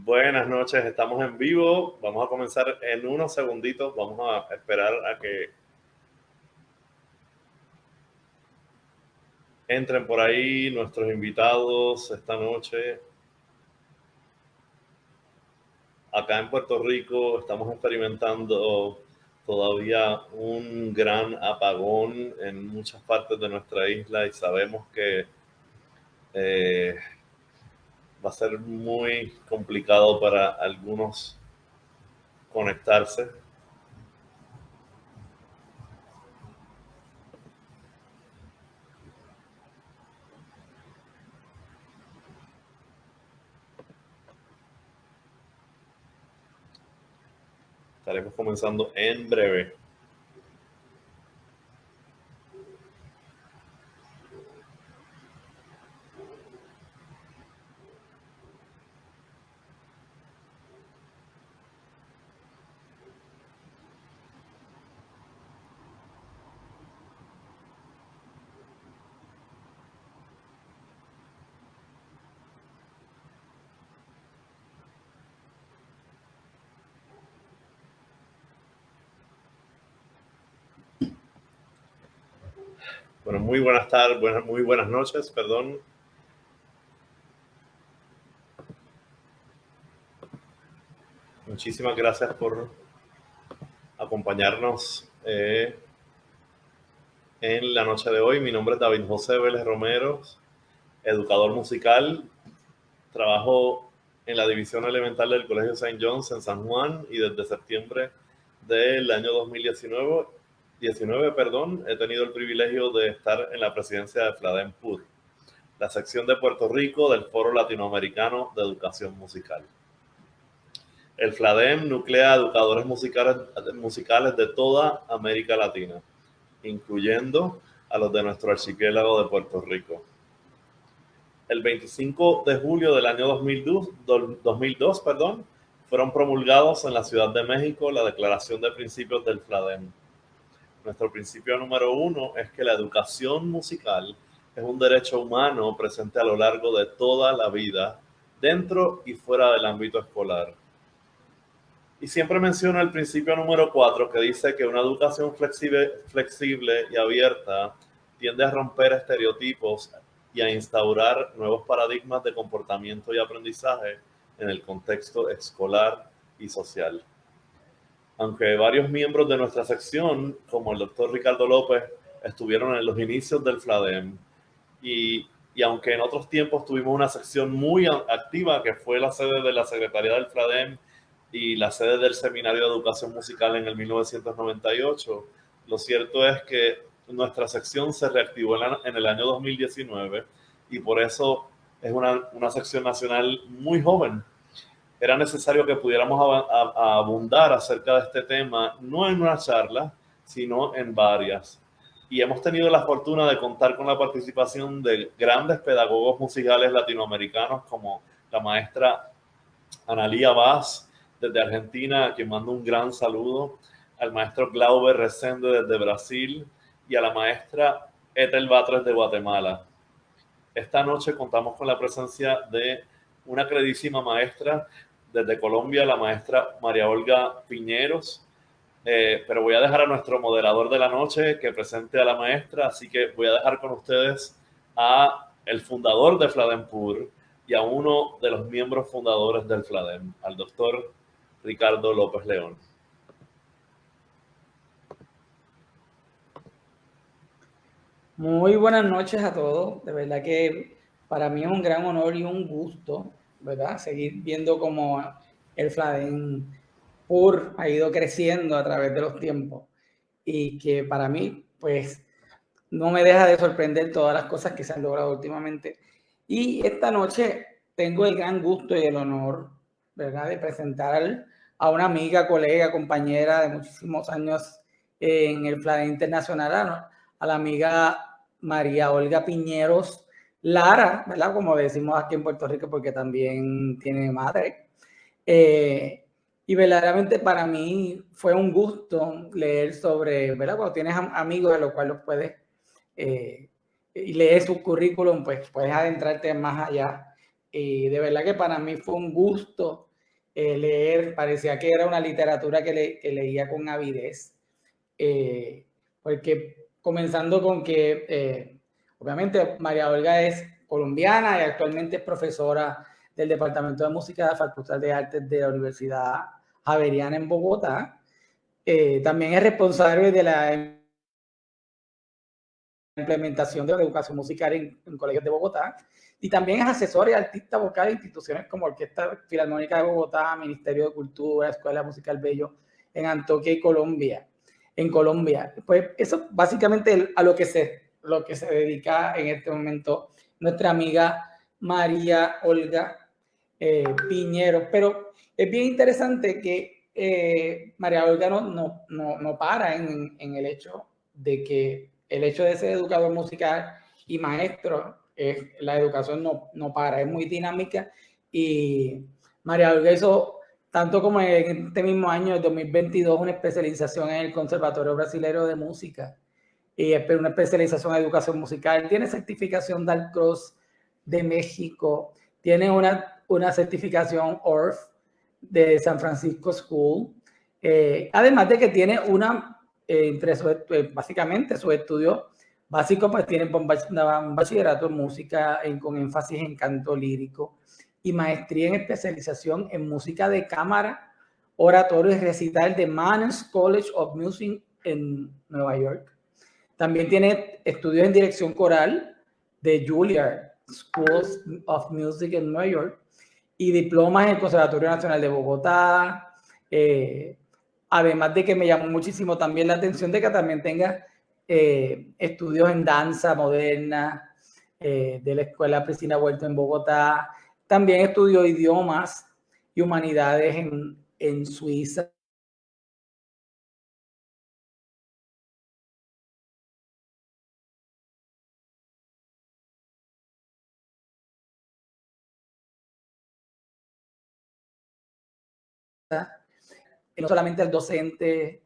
Buenas noches, estamos en vivo. Vamos a comenzar en unos segunditos. Vamos a esperar a que entren por ahí nuestros invitados esta noche. Acá en Puerto Rico estamos experimentando todavía un gran apagón en muchas partes de nuestra isla y sabemos que va a ser muy complicado para algunos conectarse. Estaremos comenzando en breve. Bueno, muy buenas tardes, muy buenas noches, perdón. Muchísimas gracias por acompañarnos en la noche de hoy. Mi nombre es David José Vélez Romero, educador musical. Trabajo en la división elemental del Colegio St. John's en San Juan y desde septiembre del año 2019 he tenido el privilegio de estar en la presidencia de FLADEM PUR, la sección de Puerto Rico del Foro Latinoamericano de Educación Musical. El FLADEM nuclea educadores musicales de toda América Latina, incluyendo a los de nuestro archipiélago de Puerto Rico. El 25 de julio del año 2002, fueron promulgados en la Ciudad de México la Declaración de Principios del FLADEM. Nuestro principio número 1 es que la educación musical es un derecho humano presente a lo largo de toda la vida, dentro y fuera del ámbito escolar. Y siempre menciono el principio número 4, que dice que una educación flexible y abierta tiende a romper estereotipos y a instaurar nuevos paradigmas de comportamiento y aprendizaje en el contexto escolar y social. Aunque varios miembros de nuestra sección, como el doctor Ricardo López, estuvieron en los inicios del FLADEM, y aunque en otros tiempos tuvimos una sección muy activa, que fue la sede de la Secretaría del FLADEM y la sede del Seminario de Educación Musical en el 1998, lo cierto es que nuestra sección se reactivó en el año 2019 y por eso es una sección nacional muy joven. Era necesario que pudiéramos abundar acerca de este tema, no en una charla, sino en varias. Y hemos tenido la fortuna de contar con la participación de grandes pedagogos musicales latinoamericanos como la maestra Analía Vaz desde Argentina, a quien mando un gran saludo, al maestro Glauber Resende desde Brasil y a la maestra Ethel Batres de Guatemala. Esta noche contamos con la presencia de una queridísima maestra desde Colombia, la maestra María Olga Piñeros, pero voy a dejar a nuestro moderador de la noche que presente a la maestra, así que voy a dejar con ustedes a el fundador de FLADEM PUR y a uno de los miembros fundadores del FLADEM, al doctor Ricardo López León. Muy buenas noches a todos. De verdad que para mí es un gran honor y un gusto, ¿verdad? Seguir viendo cómo el FLADEM PUR ha ido creciendo a través de los tiempos y que para mí, pues, no me deja de sorprender todas las cosas que se han logrado últimamente. Y esta noche tengo el gran gusto y el honor, ¿verdad?, de presentar a una amiga, colega, compañera de muchísimos años en el FLADEM Internacional, a la amiga María Olga Piñeros Lara, ¿verdad?, como decimos aquí en Puerto Rico, porque también tiene madre. Y verdaderamente para mí fue un gusto leer sobre, ¿verdad?, cuando tienes amigos de los cuales los puedes y lees su currículum, pues puedes adentrarte más allá. Y de verdad que para mí fue un gusto leer, parecía que era una literatura que leía con avidez, porque comenzando con que, obviamente, María Olga es colombiana y actualmente es profesora del Departamento de Música de la Facultad de Artes de la Universidad Javeriana en Bogotá. También es responsable de la implementación de la educación musical en colegios de Bogotá, y también es asesor y artista vocal de instituciones como Orquesta Filarmónica de Bogotá, Ministerio de Cultura, Escuela Musical Bello en Antioquia y Colombia. En Colombia, pues eso básicamente a lo que se dedica en este momento nuestra amiga María Olga Piñero. Pero es bien interesante que María Olga no para en el hecho de que el hecho de ser educador musical y maestro, la educación no para, es muy dinámica, y María Olga hizo, tanto como en este mismo año, el 2022, una especialización en el Conservatorio Brasilero de Música, y una especialización en educación musical, tiene certificación Dalcross de México, tiene una certificación ORF de San Francisco School, además de que tiene básicamente sus estudios básicos, pues tienen un bachillerato en música con énfasis en canto lírico y maestría en especialización en música de cámara, oratorio y recital de Mannes College of Music en Nueva York. También tiene estudios en dirección coral de Juilliard School of Music en Nueva York y diplomas en el Conservatorio Nacional de Bogotá. Además de que me llamó muchísimo también la atención de que también tenga estudios en danza moderna de la Escuela Priscina Huerto en Bogotá. También estudió idiomas y humanidades en Suiza. No solamente el docente,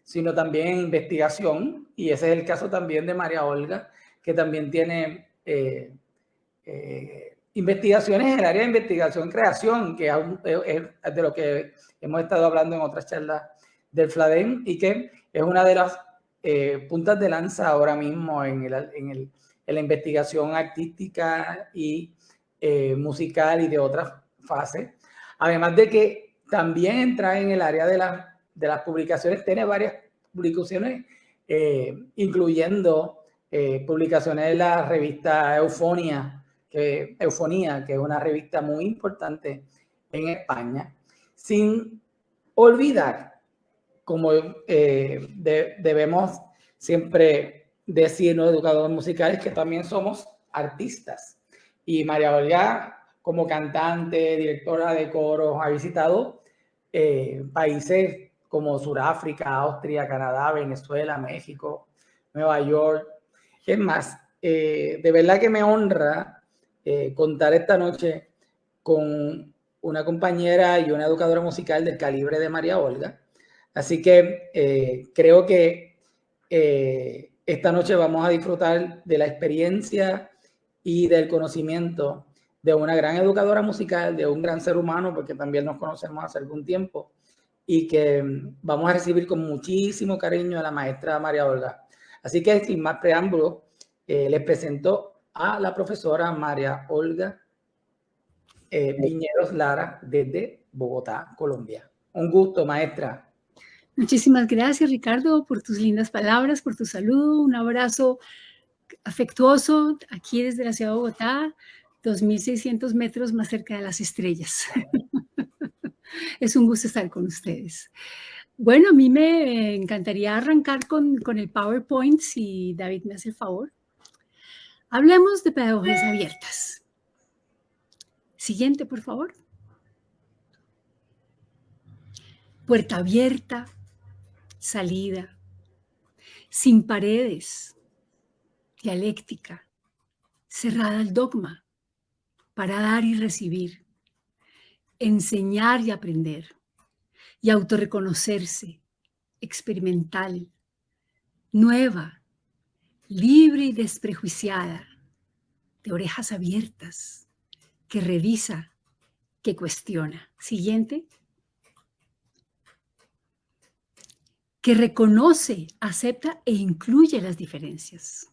sino también investigación, y ese es el caso también de María Olga, que también tiene investigaciones en el área de investigación creación, que es de lo que hemos estado hablando en otras charlas del FLADEN, y que es una de las puntas de lanza ahora mismo en la investigación artística y musical y de otras fases. Además de que también entra en el área de las publicaciones, tiene varias publicaciones, incluyendo publicaciones de la revista Eufonía, que es una revista muy importante en España, sin olvidar, como debemos siempre decir los educadores musicales, que también somos artistas. Y María Olga, como cantante, directora de coros, ha visitado países como Sudáfrica, Austria, Canadá, Venezuela, México, Nueva York. Es más, de verdad que me honra contar esta noche con una compañera y una educadora musical del calibre de María Olga. Así que creo que esta noche vamos a disfrutar de la experiencia y del conocimiento de una gran educadora musical, de un gran ser humano, porque también nos conocemos hace algún tiempo, y que vamos a recibir con muchísimo cariño a la maestra María Olga. Así que sin más preámbulos, les presento a la profesora María Olga Piñeros Lara desde Bogotá, Colombia. Un gusto, maestra. Muchísimas gracias, Ricardo, por tus lindas palabras, por tu saludo. Un abrazo afectuoso aquí desde la ciudad de Bogotá, 2.600 metros más cerca de las estrellas. Es un gusto estar con ustedes. Bueno, a mí me encantaría arrancar con el PowerPoint, si David me hace el favor. Hablemos de pedagogías abiertas. Siguiente, por favor. Puerta abierta, salida, sin paredes, dialéctica, cerrada al dogma, para dar y recibir, enseñar y aprender, y autorreconocerse, experimental, nueva, libre y desprejuiciada, de orejas abiertas, que revisa, que cuestiona. Siguiente. Que reconoce, acepta e incluye las diferencias.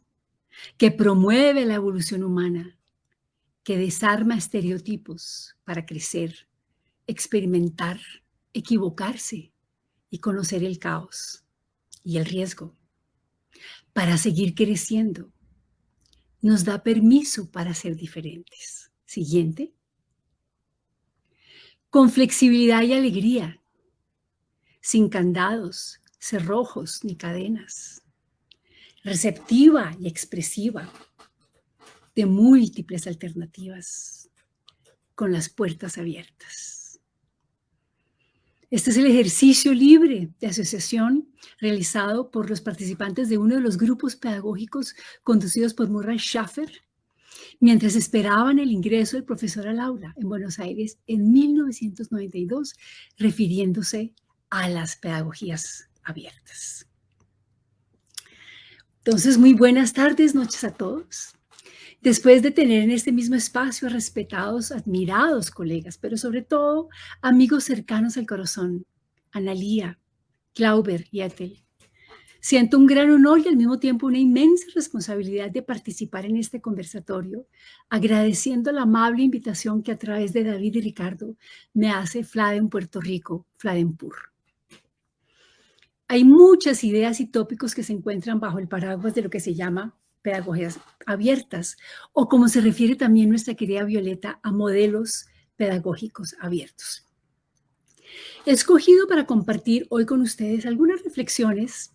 Que promueve la evolución humana. Que desarma estereotipos para crecer, experimentar, equivocarse y conocer el caos y el riesgo. Para seguir creciendo. Nos da permiso para ser diferentes. Siguiente. Con flexibilidad y alegría, sin candados, cerrojos ni cadenas. Receptiva y expresiva, de múltiples alternativas, con las puertas abiertas. Este es el ejercicio libre de asociación realizado por los participantes de uno de los grupos pedagógicos conducidos por Murray Schafer, mientras esperaban el ingreso del profesor al aula en Buenos Aires en 1992, refiriéndose a las pedagogías abiertas. Entonces, muy buenas tardes, noches a todos. Después de tener en este mismo espacio a respetados, admirados colegas, pero sobre todo amigos cercanos al corazón, Analía, Glauber y Ethel, siento un gran honor y al mismo tiempo una inmensa responsabilidad de participar en este conversatorio, agradeciendo la amable invitación que a través de David y Ricardo me hace Fladen Puerto Rico, Fladenpur. Hay muchas ideas y tópicos que se encuentran bajo el paraguas de lo que se llama pedagogías abiertas, o como se refiere también nuestra querida Violeta, a modelos pedagógicos abiertos. He escogido para compartir hoy con ustedes algunas reflexiones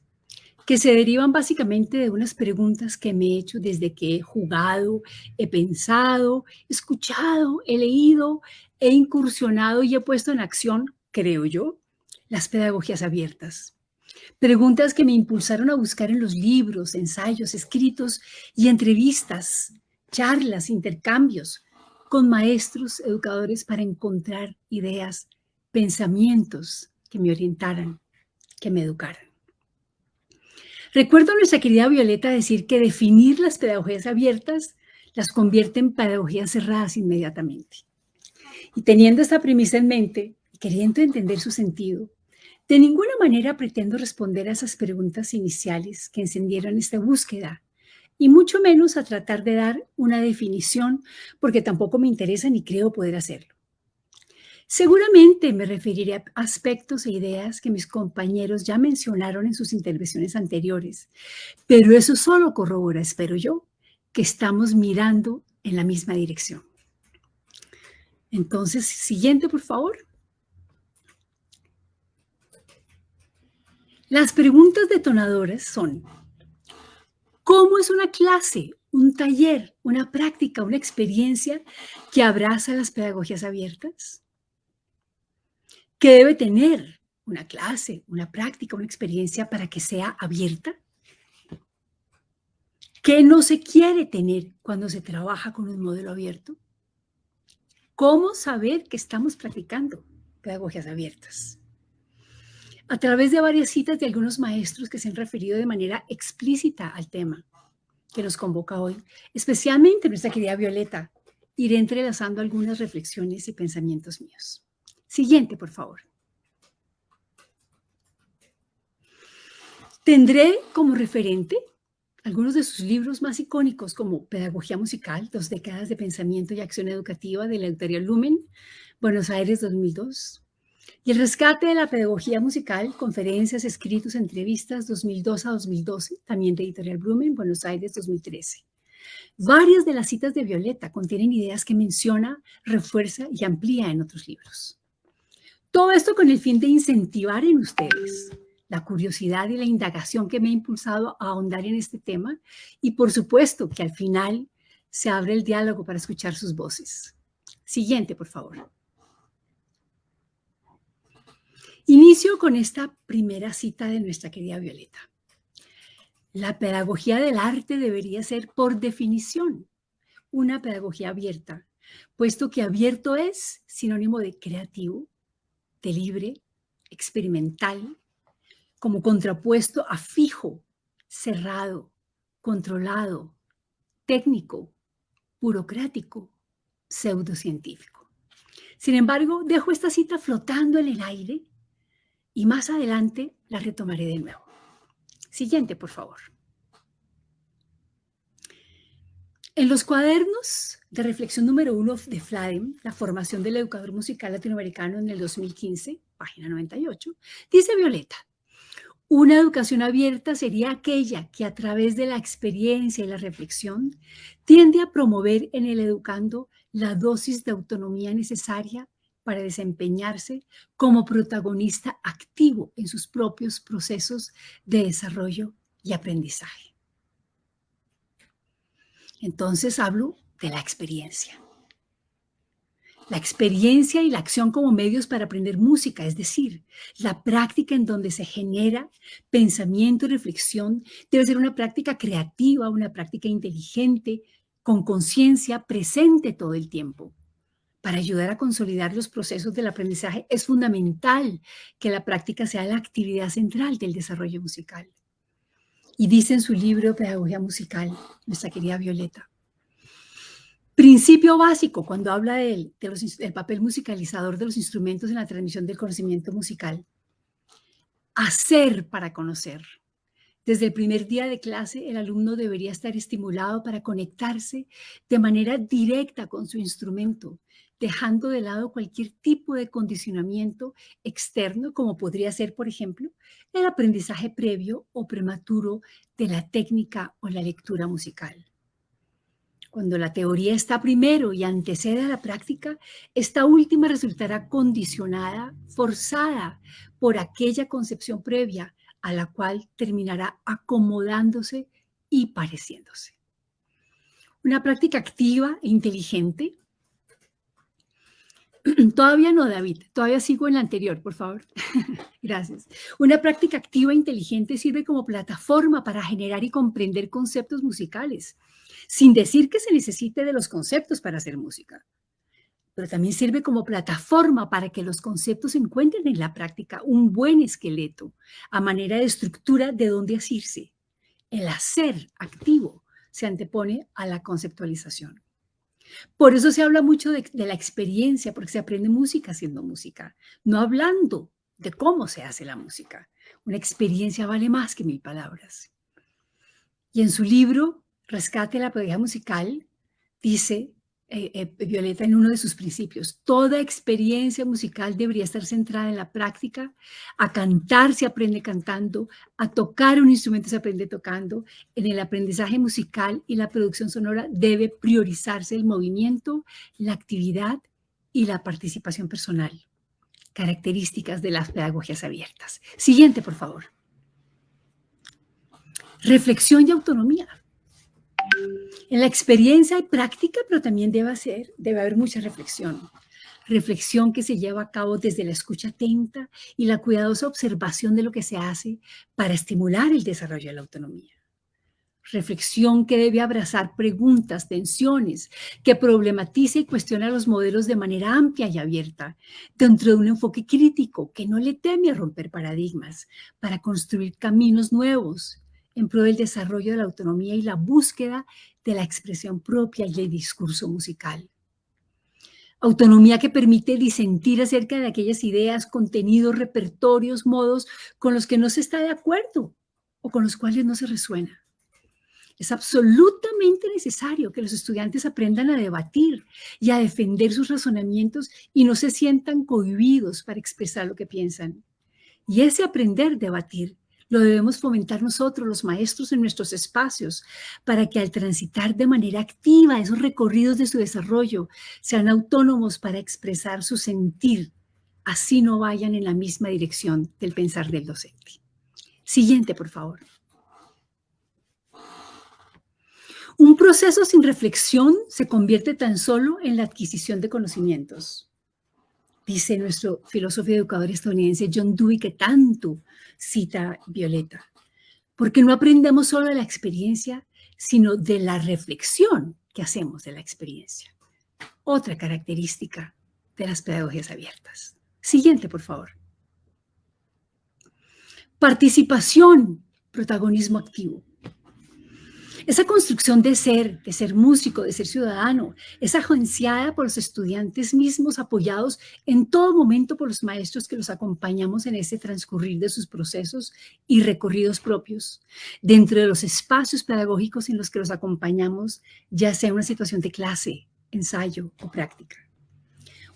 que se derivan básicamente de unas preguntas que me he hecho desde que he jugado, he pensado, he escuchado, he leído, he incursionado y he puesto en acción, creo yo, las pedagogías abiertas. Preguntas que me impulsaron a buscar en los libros, ensayos, escritos y entrevistas, charlas, intercambios con maestros, educadores para encontrar ideas, pensamientos que me orientaran, que me educaran. Recuerdo a nuestra querida Violeta decir que definir las pedagogías abiertas las convierte en pedagogías cerradas inmediatamente. Y teniendo esta premisa en mente, queriendo entender su sentido, de ninguna manera pretendo responder a esas preguntas iniciales que encendieron esta búsqueda, y mucho menos a tratar de dar una definición, porque tampoco me interesa ni creo poder hacerlo. Seguramente me referiré a aspectos e ideas que mis compañeros ya mencionaron en sus intervenciones anteriores, pero eso solo corrobora, espero yo, que estamos mirando en la misma dirección. Entonces, siguiente, por favor. Las preguntas detonadoras son: ¿cómo es una clase, un taller, una práctica, una experiencia que abraza las pedagogías abiertas? ¿Qué debe tener una clase, una práctica, una experiencia para que sea abierta? ¿Qué no se quiere tener cuando se trabaja con un modelo abierto? ¿Cómo saber que estamos practicando pedagogías abiertas? A través de varias citas de algunos maestros que se han referido de manera explícita al tema que nos convoca hoy, especialmente nuestra querida Violeta, iré entrelazando algunas reflexiones y pensamientos míos. Siguiente, por favor. Tendré como referente algunos de sus libros más icónicos como Pedagogía Musical, 2 décadas de pensamiento y acción educativa de la editorial Lumen, Buenos Aires 2002, y El rescate de la pedagogía musical, conferencias, escritos, entrevistas 2002 a 2012, también de editorial Lumen, Buenos Aires 2013. Varias de las citas de Violeta contienen ideas que menciona, refuerza y amplía en otros libros. Todo esto con el fin de incentivar en ustedes la curiosidad y la indagación que me ha impulsado a ahondar en este tema, y por supuesto que al final se abre el diálogo para escuchar sus voces. Siguiente, por favor. Inicio con esta primera cita de nuestra querida Violeta. La pedagogía del arte debería ser, por definición, una pedagogía abierta, puesto que abierto es sinónimo de creativo, de libre, experimental, como contrapuesto a fijo, cerrado, controlado, técnico, burocrático, pseudocientífico. Sin embargo, dejo esta cita flotando en el aire y más adelante la retomaré de nuevo. Siguiente, por favor. En los cuadernos de reflexión número 1 de Fladen, la formación del educador musical latinoamericano en el 2015, página 98, dice Violeta: una educación abierta sería aquella que a través de la experiencia y la reflexión tiende a promover en el educando la dosis de autonomía necesaria para desempeñarse como protagonista activo en sus propios procesos de desarrollo y aprendizaje. Entonces hablo de la experiencia. La experiencia y la acción como medios para aprender música, es decir, la práctica en donde se genera pensamiento y reflexión, debe ser una práctica creativa, una práctica inteligente, con conciencia, presente todo el tiempo. Para ayudar a consolidar los procesos del aprendizaje es fundamental que la práctica sea la actividad central del desarrollo musical. Y dice en su libro Pedagogía Musical, nuestra querida Violeta: principio básico cuando habla del papel musicalizador de los instrumentos en la transmisión del conocimiento musical. Hacer para conocer. Desde el primer día de clase, el alumno debería estar estimulado para conectarse de manera directa con su instrumento, dejando de lado cualquier tipo de condicionamiento externo, como podría ser, por ejemplo, el aprendizaje previo o prematuro de la técnica o la lectura musical. Cuando la teoría está primero y antecede a la práctica, esta última resultará condicionada, forzada por aquella concepción previa a la cual terminará acomodándose y pareciéndose. Una práctica activa e inteligente. Todavía no, David, todavía sigo en la anterior, por favor. Gracias. Una práctica activa e inteligente sirve como plataforma para generar y comprender conceptos musicales, sin decir que se necesite de los conceptos para hacer música. Pero también sirve como plataforma para que los conceptos encuentren en la práctica un buen esqueleto, a manera de estructura de donde asirse. El hacer activo se antepone a la conceptualización. Por eso se habla mucho de la experiencia, porque se aprende música haciendo música, no hablando de cómo se hace la música. Una experiencia vale más que 1000 palabras. Y en su libro, Rescate de la Pedagogía Musical, dice Violeta en uno de sus principios: toda experiencia musical debería estar centrada en la práctica. A cantar se aprende cantando, a tocar un instrumento se aprende tocando. En el aprendizaje musical y la producción sonora debe priorizarse el movimiento, la actividad y la participación personal. Características de las pedagogías abiertas. Siguiente, por favor. Reflexión y autonomía. En la experiencia hay práctica, pero también debe haber mucha reflexión. Reflexión que se lleva a cabo desde la escucha atenta y la cuidadosa observación de lo que se hace para estimular el desarrollo de la autonomía. Reflexión que debe abrazar preguntas, tensiones, que problematice y cuestiona los modelos de manera amplia y abierta, dentro de un enfoque crítico que no le teme a romper paradigmas, para construir caminos nuevos en pro del desarrollo de la autonomía y la búsqueda de la expresión propia y el discurso musical. Autonomía que permite disentir acerca de aquellas ideas, contenidos, repertorios, modos con los que no se está de acuerdo o con los cuales no se resuena. Es absolutamente necesario que los estudiantes aprendan a debatir y a defender sus razonamientos y no se sientan cohibidos para expresar lo que piensan. Y ese aprender, debatir, lo debemos fomentar nosotros, los maestros, en nuestros espacios, para que al transitar de manera activa esos recorridos de su desarrollo sean autónomos para expresar su sentir, así no vayan en la misma dirección del pensar del docente. Siguiente, por favor. Un proceso sin reflexión se convierte tan solo en la adquisición de conocimientos. Dice nuestro filósofo y educador estadounidense John Dewey, que tanto cita Violeta, porque no aprendemos solo de la experiencia, sino de la reflexión que hacemos de la experiencia. Otra característica de las pedagogías abiertas. Siguiente, por favor. Participación, protagonismo activo. Esa construcción de ser músico, de ser ciudadano, es agenciada por los estudiantes mismos, apoyados en todo momento por los maestros que los acompañamos en ese transcurrir de sus procesos y recorridos propios, dentro de los espacios pedagógicos en los que los acompañamos, ya sea en una situación de clase, ensayo o práctica.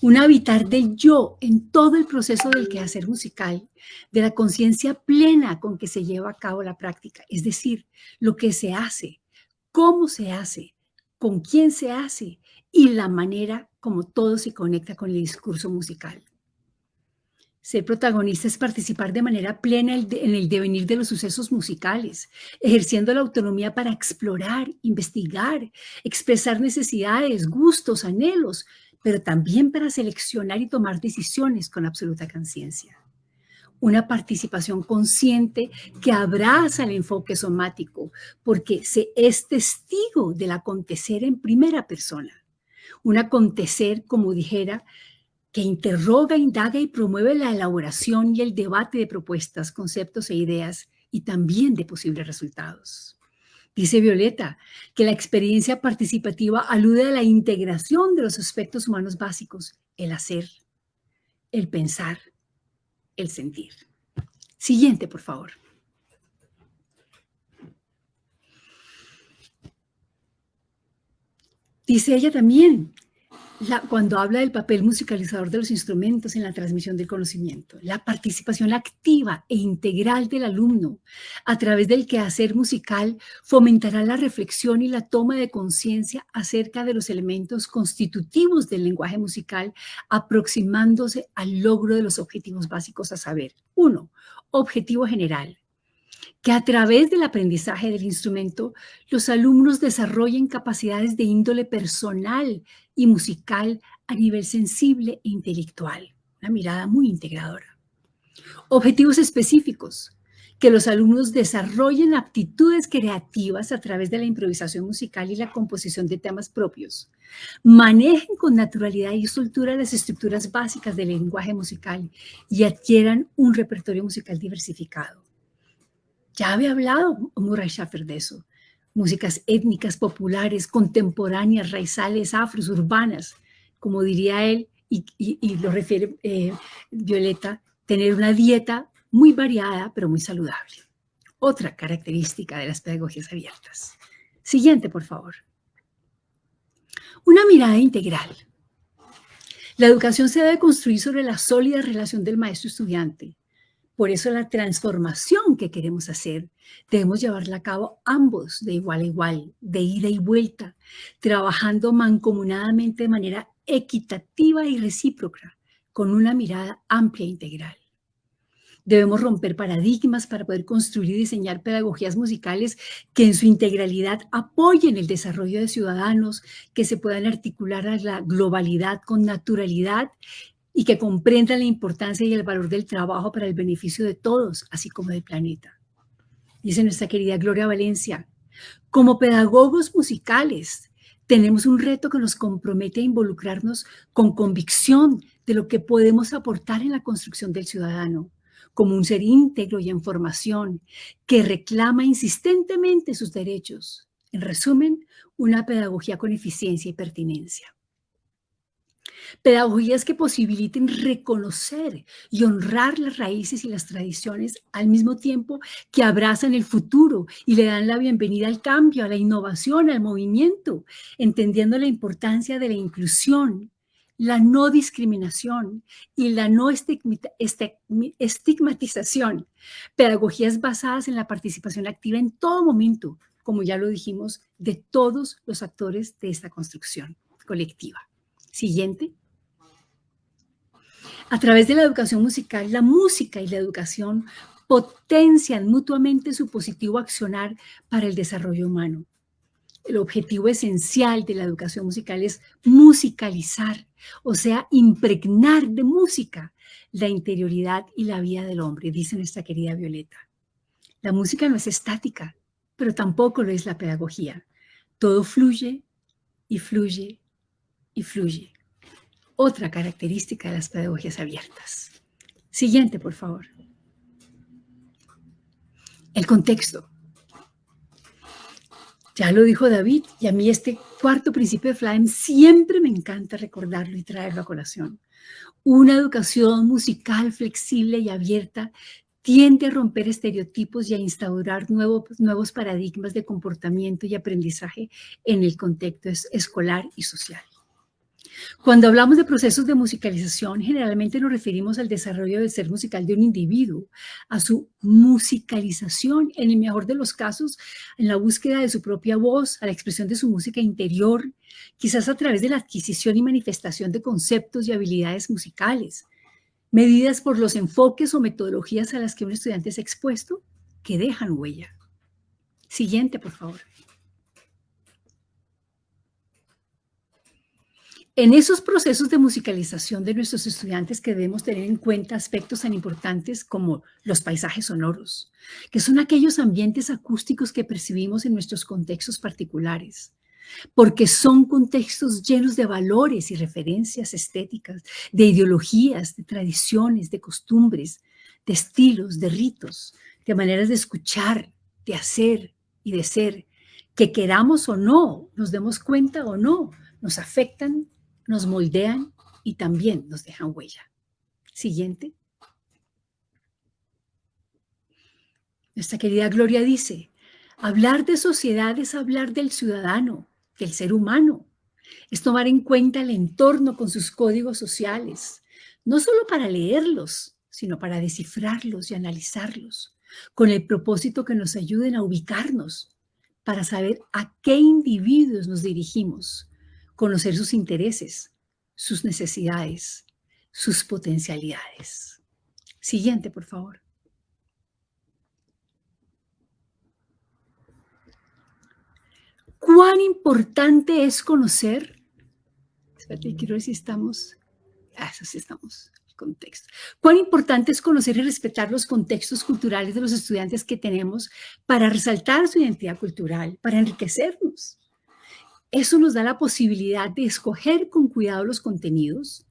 Un habitar del yo en todo el proceso del quehacer musical, de la conciencia plena con que se lleva a cabo la práctica, es decir, lo que se hace, cómo se hace, con quién se hace y la manera como todo se conecta con el discurso musical. Ser protagonista es participar de manera plena en el devenir de los sucesos musicales, ejerciendo la autonomía para explorar, investigar, expresar necesidades, gustos, anhelos, pero también para seleccionar y tomar decisiones con absoluta conciencia. Una participación consciente que abraza el enfoque somático, porque se es testigo del acontecer en primera persona. Un acontecer, como dijera, que interroga, indaga y promueve la elaboración y el debate de propuestas, conceptos e ideas, y también de posibles resultados. Dice Violeta que la experiencia participativa alude a la integración de los aspectos humanos básicos, el hacer, el pensar, el sentir. Siguiente, por favor. Dice ella también, cuando habla del papel musicalizador de los instrumentos en la transmisión del conocimiento, la participación activa e integral del alumno a través del quehacer musical fomentará la reflexión y la toma de conciencia acerca de los elementos constitutivos del lenguaje musical, aproximándose al logro de los objetivos básicos, a saber, 1. Objetivo general, que a través del aprendizaje del instrumento los alumnos desarrollen capacidades de índole personal y musical a nivel sensible e intelectual. Una mirada muy integradora. Objetivos específicos, que los alumnos desarrollen aptitudes creativas a través de la improvisación musical y la composición de temas propios. Manejen con naturalidad y soltura las estructuras básicas del lenguaje musical y adquieran un repertorio musical diversificado. Ya había hablado Murray Schafer de eso. Músicas étnicas, populares, contemporáneas, raizales, afros, urbanas, como diría él, y lo refiere Violeta, tener una dieta muy variada, pero muy saludable. Otra característica de las pedagogías abiertas. Siguiente, por favor. Una mirada integral. La educación se debe construir sobre la sólida relación del maestro-estudiante. Por eso la transformación que queremos hacer, debemos llevarla a cabo ambos de igual a igual, de ida y vuelta, trabajando mancomunadamente de manera equitativa y recíproca, con una mirada amplia e integral. Debemos romper paradigmas para poder construir y diseñar pedagogías musicales que en su integralidad apoyen el desarrollo de ciudadanos, que se puedan articular a la globalidad con naturalidad y que comprendan la importancia y el valor del trabajo para el beneficio de todos, así como del planeta. Dice nuestra querida Gloria Valencia, como pedagogos musicales, tenemos un reto que nos compromete a involucrarnos con convicción de lo que podemos aportar en la construcción del ciudadano, como un ser íntegro y en formación, que reclama insistentemente sus derechos. En resumen, una pedagogía con eficiencia y pertinencia. Pedagogías que posibiliten reconocer y honrar las raíces y las tradiciones al mismo tiempo que abrazan el futuro y le dan la bienvenida al cambio, a la innovación, al movimiento, entendiendo la importancia de la inclusión, la no discriminación y la no estigmatización. Pedagogías basadas en la participación activa en todo momento, como ya lo dijimos, de todos los actores de esta construcción colectiva. Siguiente. A través de la educación musical, la música y la educación potencian mutuamente su positivo accionar para el desarrollo humano. El objetivo esencial de la educación musical es musicalizar, o sea, impregnar de música la interioridad y la vida del hombre, dice nuestra querida Violeta. La música no es estática, pero tampoco lo es la pedagogía. Todo fluye y fluye y fluye. Otra característica de las pedagogías abiertas. Siguiente, por favor. El contexto. Ya lo dijo David, y a mí este cuarto principio de Flanagan siempre me encanta recordarlo y traerlo a colación. Una educación musical flexible y abierta tiende a romper estereotipos y a instaurar nuevos paradigmas de comportamiento y aprendizaje en el contexto escolar y social. Cuando hablamos de procesos de musicalización, generalmente nos referimos al desarrollo del ser musical de un individuo, a su musicalización, en el mejor de los casos, en la búsqueda de su propia voz, a la expresión de su música interior, quizás a través de la adquisición y manifestación de conceptos y habilidades musicales, medidas por los enfoques o metodologías a las que un estudiante es expuesto, que dejan huella. Siguiente, por favor. En esos procesos de musicalización de nuestros estudiantes que debemos tener en cuenta aspectos tan importantes como los paisajes sonoros, que son aquellos ambientes acústicos que percibimos en nuestros contextos particulares, porque son contextos llenos de valores y referencias estéticas, de ideologías, de tradiciones, de costumbres, de estilos, de ritos, de maneras de escuchar, de hacer y de ser, que queramos o no, nos demos cuenta o no, nos afectan, nos moldean y también nos dejan huella. Siguiente. Nuestra querida Gloria dice, hablar de sociedad es hablar del ciudadano, del ser humano. Es tomar en cuenta el entorno con sus códigos sociales, no solo para leerlos, sino para descifrarlos y analizarlos, con el propósito que nos ayuden a ubicarnos, para saber a qué individuos nos dirigimos, conocer sus intereses, sus necesidades, sus potencialidades. Siguiente, por favor. ¿Cuán importante es conocer? Espérate, quiero ver si estamos. Eso sí estamos. El contexto. ¿Cuán importante es conocer y respetar los contextos culturales de los estudiantes que tenemos para resaltar su identidad cultural, para enriquecernos? Eso nos da la posibilidad de escoger con cuidado los contenidos,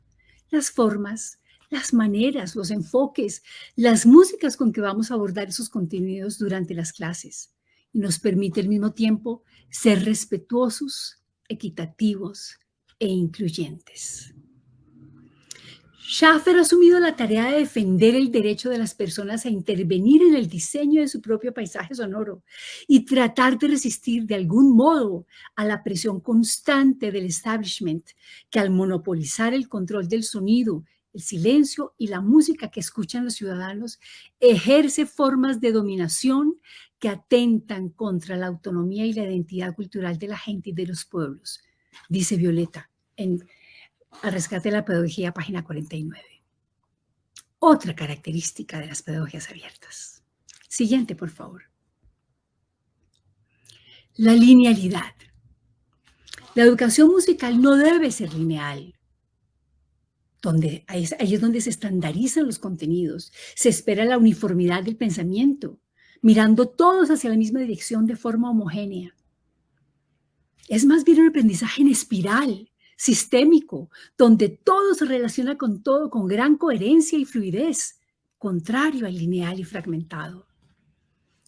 las formas, las maneras, los enfoques, las músicas con que vamos a abordar esos contenidos durante las clases. Y nos permite al mismo tiempo ser respetuosos, equitativos e incluyentes. Schaffer ha asumido la tarea de defender el derecho de las personas a intervenir en el diseño de su propio paisaje sonoro y tratar de resistir de algún modo a la presión constante del establishment que al monopolizar el control del sonido, el silencio y la música que escuchan los ciudadanos ejerce formas de dominación que atentan contra la autonomía y la identidad cultural de la gente y de los pueblos, dice Violeta en Al rescate de la pedagogía, página 49. Otra característica de las pedagogías abiertas. Siguiente, por favor. La linealidad. La educación musical no debe ser lineal. Ahí es donde se estandarizan los contenidos, se espera la uniformidad del pensamiento, mirando todos hacia la misma dirección de forma homogénea. Es más bien un aprendizaje en espiral, sistémico, donde todo se relaciona con todo con gran coherencia y fluidez, contrario al lineal y fragmentado.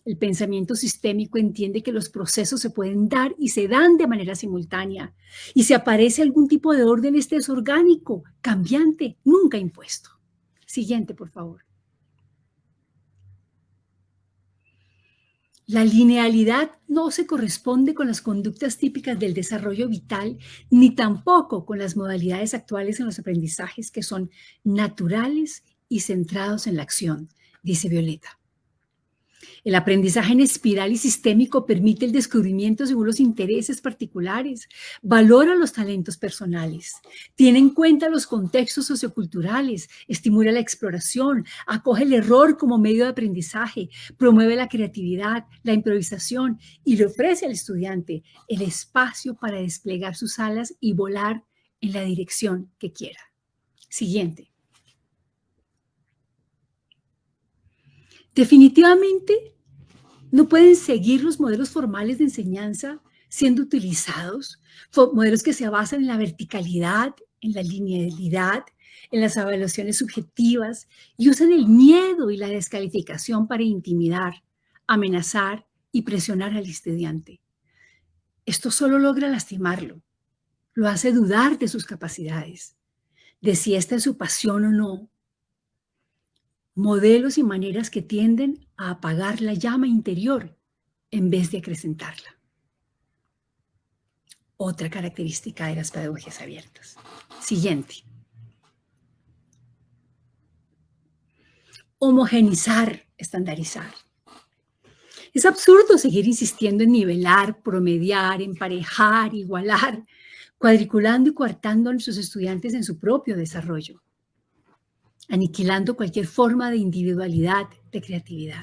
El pensamiento sistémico entiende que los procesos se pueden dar y se dan de manera simultánea, y si aparece algún tipo de orden, este es orgánico, cambiante, nunca impuesto. Siguiente, por favor. La linealidad no se corresponde con las conductas típicas del desarrollo vital, ni tampoco con las modalidades actuales en los aprendizajes que son naturales y centrados en la acción, dice Violeta. El aprendizaje en espiral y sistémico permite el descubrimiento según los intereses particulares, valora los talentos personales, tiene en cuenta los contextos socioculturales, estimula la exploración, acoge el error como medio de aprendizaje, promueve la creatividad, la improvisación y le ofrece al estudiante el espacio para desplegar sus alas y volar en la dirección que quiera. Siguiente. Definitivamente, no pueden seguir los modelos formales de enseñanza siendo utilizados, modelos que se basan en la verticalidad, en la linealidad, en las evaluaciones subjetivas y usan el miedo y la descalificación para intimidar, amenazar y presionar al estudiante. Esto solo logra lastimarlo, lo hace dudar de sus capacidades, de si esta es su pasión o no. Modelos y maneras que tienden a apagar la llama interior en vez de acrecentarla. Otra característica de las pedagogías abiertas. Siguiente. Homogenizar, estandarizar. Es absurdo seguir insistiendo en nivelar, promediar, emparejar, igualar, cuadriculando y coartando a nuestros estudiantes en su propio desarrollo, aniquilando cualquier forma de individualidad, de creatividad.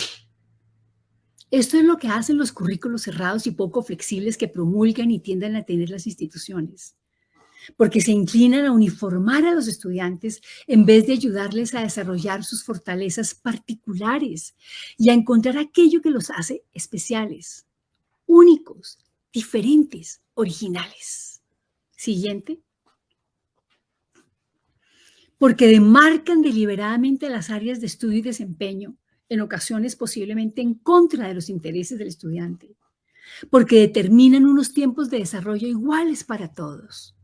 Esto es lo que hacen los currículos cerrados y poco flexibles que promulgan y tienden a tener las instituciones, porque se inclinan a uniformar a los estudiantes en vez de ayudarles a desarrollar sus fortalezas particulares y a encontrar aquello que los hace especiales, únicos, diferentes, originales. Siguiente. Porque demarcan deliberadamente las áreas de estudio y desempeño, en ocasiones posiblemente en contra de los intereses del estudiante, porque determinan unos tiempos de desarrollo iguales para todos,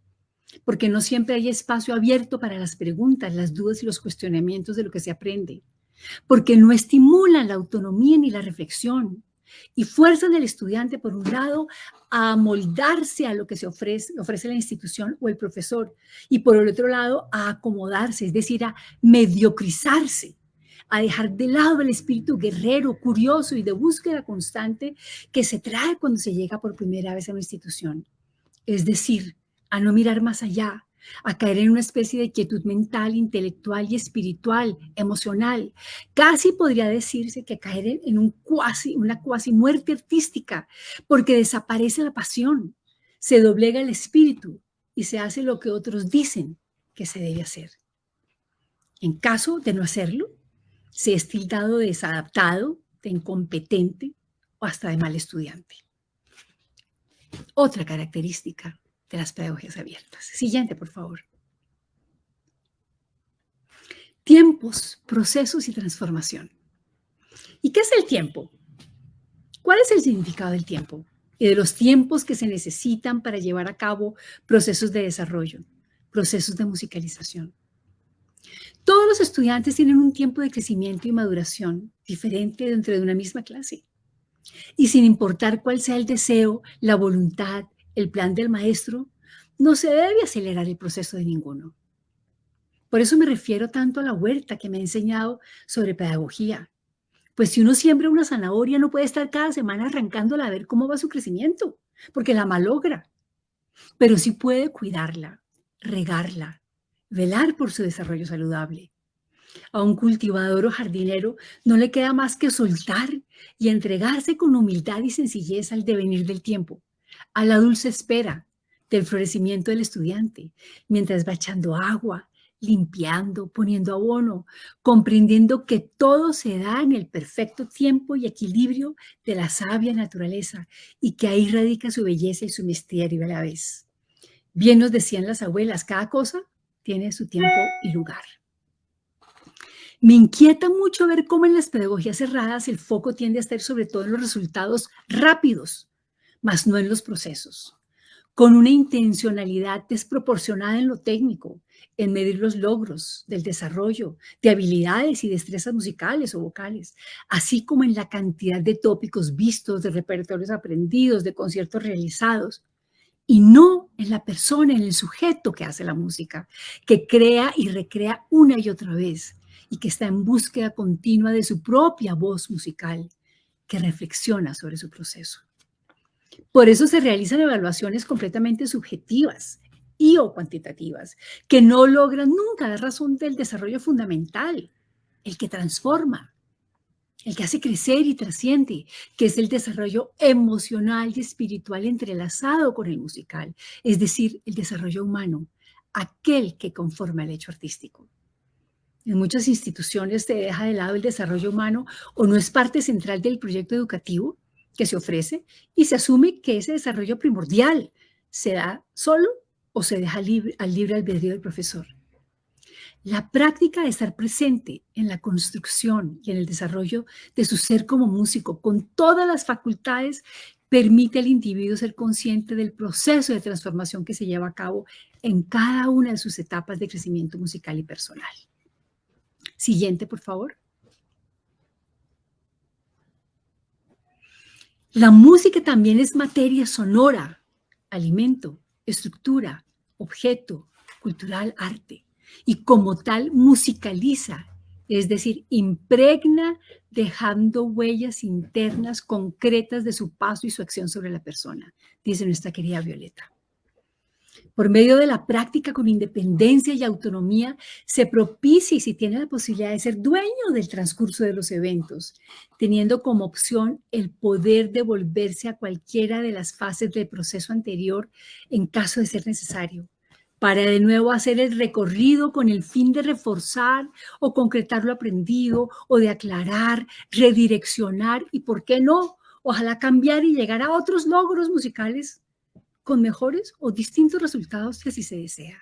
porque no siempre hay espacio abierto para las preguntas, las dudas y los cuestionamientos de lo que se aprende, porque no estimulan la autonomía ni la reflexión y fuerzan al estudiante, por un lado, a amoldarse a lo que ofrece la institución o el profesor, y por el otro lado, a acomodarse, es decir, a mediocrizarse, a dejar de lado el espíritu guerrero, curioso y de búsqueda constante que se trae cuando se llega por primera vez a una institución. Es decir, a no mirar más allá, a caer en una especie de quietud mental, intelectual y espiritual, emocional. Casi podría decirse que caer en una cuasi muerte artística, porque desaparece la pasión, se doblega el espíritu y se hace lo que otros dicen que se debe hacer. En caso de no hacerlo, se es tildado de desadaptado, de incompetente o hasta de mal estudiante. Otra característica de las pedagogías abiertas. Siguiente, por favor. Tiempos, procesos y transformación. ¿Y qué es el tiempo? ¿Cuál es el significado del tiempo y de los tiempos que se necesitan para llevar a cabo procesos de desarrollo, procesos de musicalización? Todos los estudiantes tienen un tiempo de crecimiento y maduración diferente dentro de una misma clase. Y sin importar cuál sea el deseo, la voluntad, el plan del maestro, no se debe acelerar el proceso de ninguno. Por eso me refiero tanto a la huerta que me ha enseñado sobre pedagogía. Pues si uno siembra una zanahoria, no puede estar cada semana arrancándola a ver cómo va su crecimiento, porque la malogra. Pero sí puede cuidarla, regarla, velar por su desarrollo saludable. A un cultivador o jardinero no le queda más que soltar y entregarse con humildad y sencillez al devenir del tiempo, a la dulce espera del florecimiento del estudiante, mientras va echando agua, limpiando, poniendo abono, comprendiendo que todo se da en el perfecto tiempo y equilibrio de la sabia naturaleza y que ahí radica su belleza y su misterio a la vez. Bien nos decían las abuelas, cada cosa tiene su tiempo y lugar. Me inquieta mucho ver cómo en las pedagogías cerradas el foco tiende a estar sobre todo en los resultados rápidos, mas no en los procesos, con una intencionalidad desproporcionada en lo técnico, en medir los logros del desarrollo de habilidades y destrezas musicales o vocales, así como en la cantidad de tópicos vistos, de repertorios aprendidos, de conciertos realizados, y no en la persona, en el sujeto que hace la música, que crea y recrea una y otra vez, y que está en búsqueda continua de su propia voz musical, que reflexiona sobre su proceso. Por eso se realizan evaluaciones completamente subjetivas y o cuantitativas, que no logran nunca dar razón del desarrollo fundamental, el que transforma, el que hace crecer y trasciende, que es el desarrollo emocional y espiritual entrelazado con el musical, es decir, el desarrollo humano, aquel que conforma el hecho artístico. En muchas instituciones se deja de lado el desarrollo humano o no es parte central del proyecto educativo que se ofrece y se asume que ese desarrollo primordial se da solo o se deja al libre albedrío del profesor. La práctica de estar presente en la construcción y en el desarrollo de su ser como músico con todas las facultades permite al individuo ser consciente del proceso de transformación que se lleva a cabo en cada una de sus etapas de crecimiento musical y personal. Siguiente, por favor. La música también es materia sonora, alimento, estructura, objeto, cultural, arte. Y como tal, musicaliza, es decir, impregna dejando huellas internas concretas de su paso y su acción sobre la persona, dice nuestra querida Violeta. Por medio de la práctica con independencia y autonomía, se propicia y se tiene la posibilidad de ser dueño del transcurso de los eventos, teniendo como opción el poder devolverse a cualquiera de las fases del proceso anterior en caso de ser necesario, para de nuevo hacer el recorrido con el fin de reforzar o concretar lo aprendido o de aclarar, redireccionar y, ¿por qué no?, ojalá cambiar y llegar a otros logros musicales con mejores o distintos resultados si así se desea.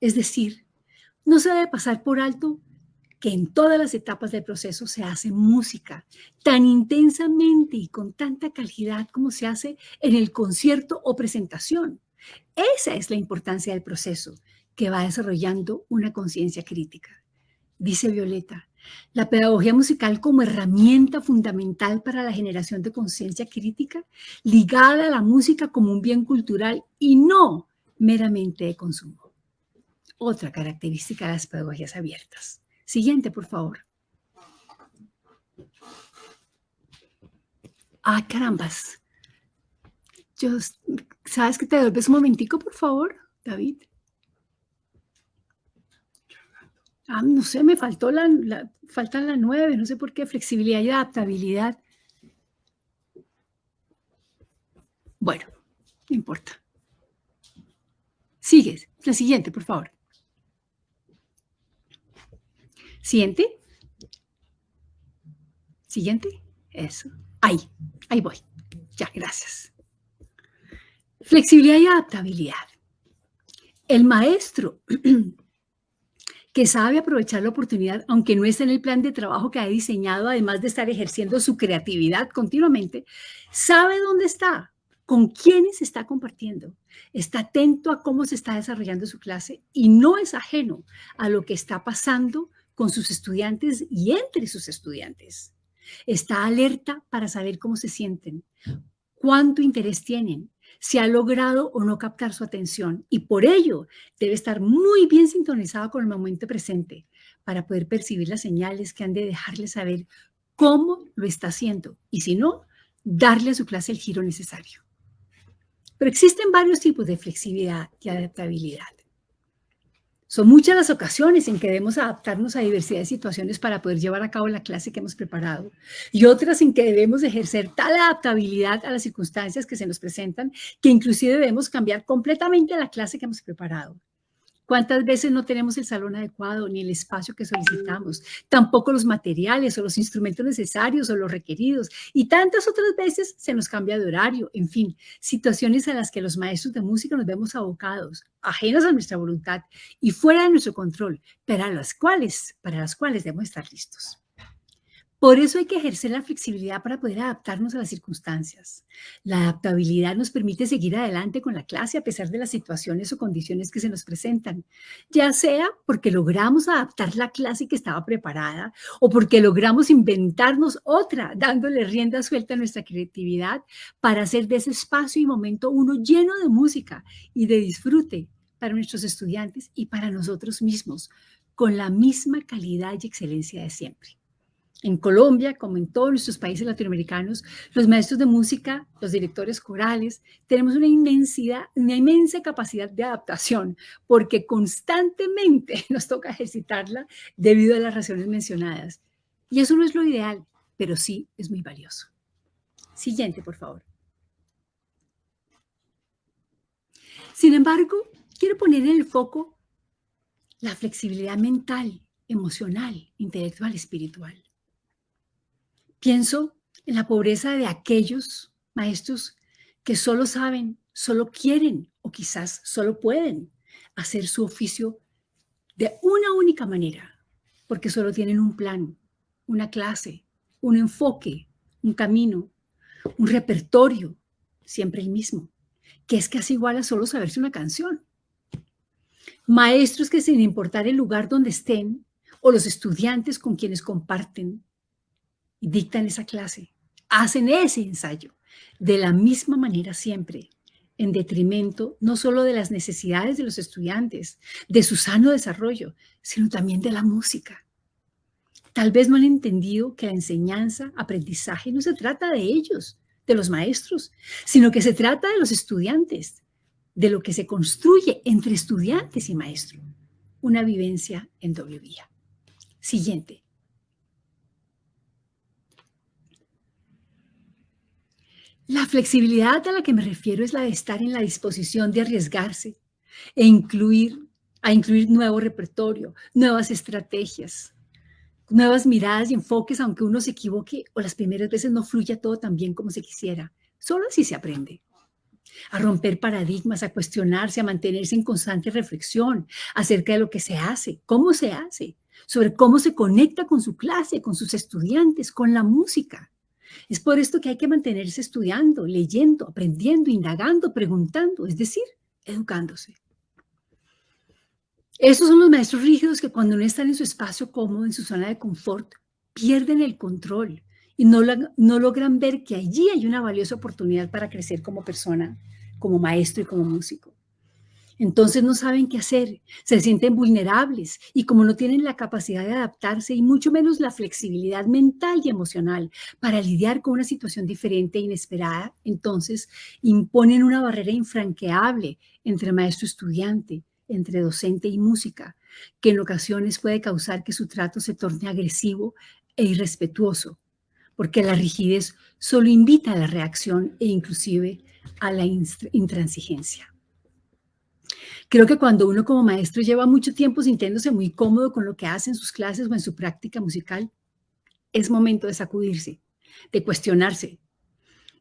Es decir, no se debe pasar por alto que en todas las etapas del proceso se hace música tan intensamente y con tanta calidad como se hace en el concierto o presentación. Esa es la importancia del proceso que va desarrollando una conciencia crítica. Dice Violeta, la pedagogía musical como herramienta fundamental para la generación de conciencia crítica, ligada a la música como un bien cultural y no meramente de consumo. Otra característica de las pedagogías abiertas. Siguiente, por favor. Ah, carambas. ¿Sabes que te devuelves un momentico, por favor, David? Ah, no sé, me faltó faltan la 9, no sé por qué, flexibilidad y adaptabilidad. Bueno, no importa. Sigues, la siguiente, por favor. Siguiente. Siguiente. Eso. Ahí voy. Ya, gracias. Flexibilidad y adaptabilidad. El maestro que sabe aprovechar la oportunidad, aunque no esté en el plan de trabajo que ha diseñado, además de estar ejerciendo su creatividad continuamente, sabe dónde está, con quiénes está compartiendo, está atento a cómo se está desarrollando su clase y no es ajeno a lo que está pasando con sus estudiantes y entre sus estudiantes. Está alerta para saber cómo se sienten, cuánto interés tienen, si ha logrado o no captar su atención y por ello debe estar muy bien sintonizado con el momento presente para poder percibir las señales que han de dejarle saber cómo lo está haciendo y si no, darle a su clase el giro necesario. Pero existen varios tipos de flexibilidad y adaptabilidad. Son muchas las ocasiones en que debemos adaptarnos a diversidad de situaciones para poder llevar a cabo la clase que hemos preparado y otras en que debemos ejercer tal adaptabilidad a las circunstancias que se nos presentan que inclusive debemos cambiar completamente la clase que hemos preparado. ¿Cuántas veces no tenemos el salón adecuado ni el espacio que solicitamos? Tampoco los materiales o los instrumentos necesarios o los requeridos. Y tantas otras veces se nos cambia de horario. En fin, situaciones a las que los maestros de música nos vemos abocados, ajenas a nuestra voluntad y fuera de nuestro control, pero para las cuales debemos estar listos. Por eso hay que ejercer la flexibilidad para poder adaptarnos a las circunstancias. La adaptabilidad nos permite seguir adelante con la clase a pesar de las situaciones o condiciones que se nos presentan, ya sea porque logramos adaptar la clase que estaba preparada o porque logramos inventarnos otra, dándole rienda suelta a nuestra creatividad para hacer de ese espacio y momento uno lleno de música y de disfrute para nuestros estudiantes y para nosotros mismos, con la misma calidad y excelencia de siempre. En Colombia, como en todos nuestros países latinoamericanos, los maestros de música, los directores corales, tenemos una inmensa capacidad de adaptación, porque constantemente nos toca ejercitarla debido a las razones mencionadas. Y eso no es lo ideal, pero sí es muy valioso. Siguiente, por favor. Sin embargo, quiero poner en el foco la flexibilidad mental, emocional, intelectual, espiritual. Pienso en la pobreza de aquellos maestros que solo saben, solo quieren o quizás solo pueden hacer su oficio de una única manera, porque solo tienen un plan, una clase, un enfoque, un camino. un repertorio, siempre el mismo, que es casi igual a solo saberse una canción. Maestros que sin importar el lugar donde estén o los estudiantes con quienes comparten y dictan esa clase, hacen ese ensayo de la misma manera siempre, en detrimento no solo de las necesidades de los estudiantes, de su sano desarrollo, sino también de la música. Tal vez no han entendido que la enseñanza, aprendizaje, no se trata de ellos, de los maestros, sino que se trata de los estudiantes, de lo que se construye entre estudiantes y maestro. Una vivencia en doble vía. Siguiente. La flexibilidad a la que me refiero es la de estar en la disposición de arriesgarse e incluir nuevo repertorio, nuevas estrategias, nuevas miradas y enfoques, aunque uno se equivoque o las primeras veces no fluya todo tan bien como se quisiera. Solo así se aprende. A romper paradigmas, a cuestionarse, a mantenerse en constante reflexión acerca de lo que se hace, cómo se hace, sobre cómo se conecta con su clase, con sus estudiantes, con la música. Es por esto que hay que mantenerse estudiando, leyendo, aprendiendo, indagando, preguntando, es decir, educándose. Estos son los maestros rígidos que cuando no están en su espacio cómodo, en su zona de confort, pierden el control y no logran ver que allí hay una valiosa oportunidad para crecer como persona, como maestro y como músico. Entonces no saben qué hacer, se sienten vulnerables y como no tienen la capacidad de adaptarse y mucho menos la flexibilidad mental y emocional para lidiar con una situación diferente e inesperada, entonces imponen una barrera infranqueable entre maestro y estudiante, entre docente y música, que en ocasiones puede causar que su trato se torne agresivo e irrespetuoso, porque la rigidez solo invita a la reacción e inclusive a la intransigencia. Creo que cuando uno como maestro lleva mucho tiempo sintiéndose muy cómodo con lo que hace en sus clases o en su práctica musical, es momento de sacudirse, de cuestionarse,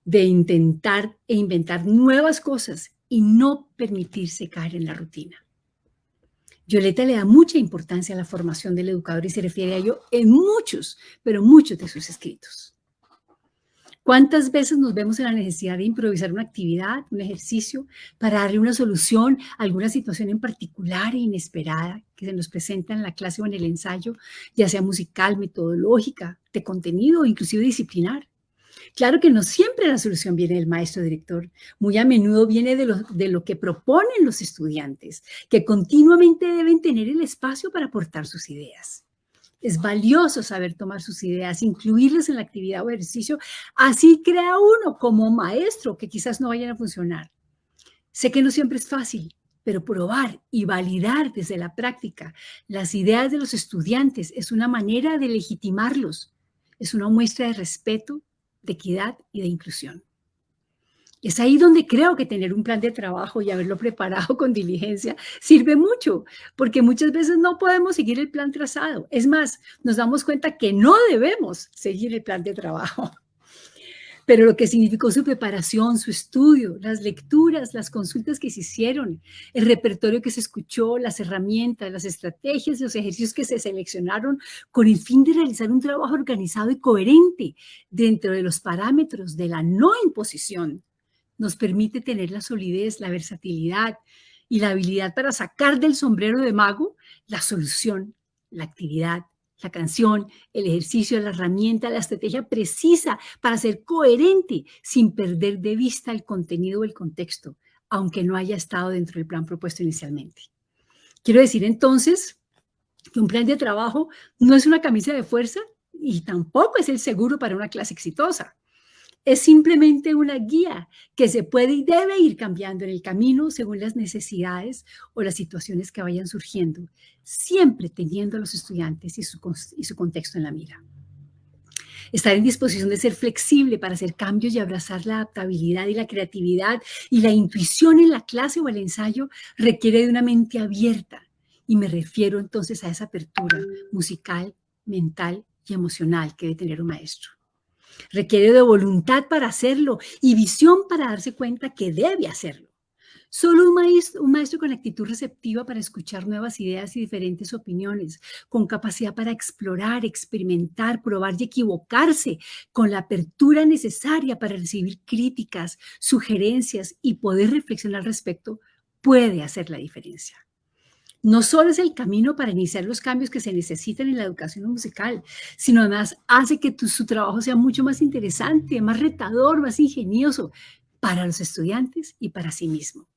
de intentar e inventar nuevas cosas y no permitirse caer en la rutina. Violeta le da mucha importancia a la formación del educador y se refiere a ello en muchos, pero muchos de sus escritos. ¿Cuántas veces nos vemos en la necesidad de improvisar una actividad, un ejercicio, para darle una solución a alguna situación en particular e inesperada que se nos presenta en la clase o en el ensayo, ya sea musical, metodológica, de contenido o inclusive disciplinar? Claro que no siempre la solución viene del maestro director, muy a menudo viene de lo que proponen los estudiantes, que continuamente deben tener el espacio para aportar sus ideas. Es valioso saber tomar sus ideas, incluirlas en la actividad o ejercicio, así crea uno como maestro que quizás no vayan a funcionar. Sé que no siempre es fácil, pero probar y validar desde la práctica las ideas de los estudiantes es una manera de legitimarlos, es una muestra de respeto, de equidad y de inclusión. Es ahí donde creo que tener un plan de trabajo y haberlo preparado con diligencia sirve mucho, porque muchas veces no podemos seguir el plan trazado. Es más, nos damos cuenta que no debemos seguir el plan de trabajo. Pero lo que significó su preparación, su estudio, las lecturas, las consultas que se hicieron, el repertorio que se escuchó, las herramientas, las estrategias, los ejercicios que se seleccionaron con el fin de realizar un trabajo organizado y coherente dentro de los parámetros de la no imposición, nos permite tener la solidez, la versatilidad y la habilidad para sacar del sombrero de mago la solución, la actividad, la canción, el ejercicio, la herramienta, la estrategia precisa para ser coherente sin perder de vista el contenido o el contexto, aunque no haya estado dentro del plan propuesto inicialmente. Quiero decir entonces que un plan de trabajo no es una camisa de fuerza y tampoco es el seguro para una clase exitosa. Es simplemente una guía que se puede y debe ir cambiando en el camino según las necesidades o las situaciones que vayan surgiendo, siempre teniendo a los estudiantes y su contexto en la mira. Estar en disposición de ser flexible para hacer cambios y abrazar la adaptabilidad y la creatividad y la intuición en la clase o el ensayo requiere de una mente abierta. Y me refiero entonces a esa apertura musical, mental y emocional que debe tener un maestro. Requiere de voluntad para hacerlo y visión para darse cuenta que debe hacerlo. Solo un maestro con actitud receptiva para escuchar nuevas ideas y diferentes opiniones, con capacidad para explorar, experimentar, probar y equivocarse, con la apertura necesaria para recibir críticas, sugerencias y poder reflexionar al respecto, puede hacer la diferencia. No solo es el camino para iniciar los cambios que se necesitan en la educación musical, sino además hace que su trabajo sea mucho más interesante, más retador, más ingenioso para los estudiantes y para sí mismo.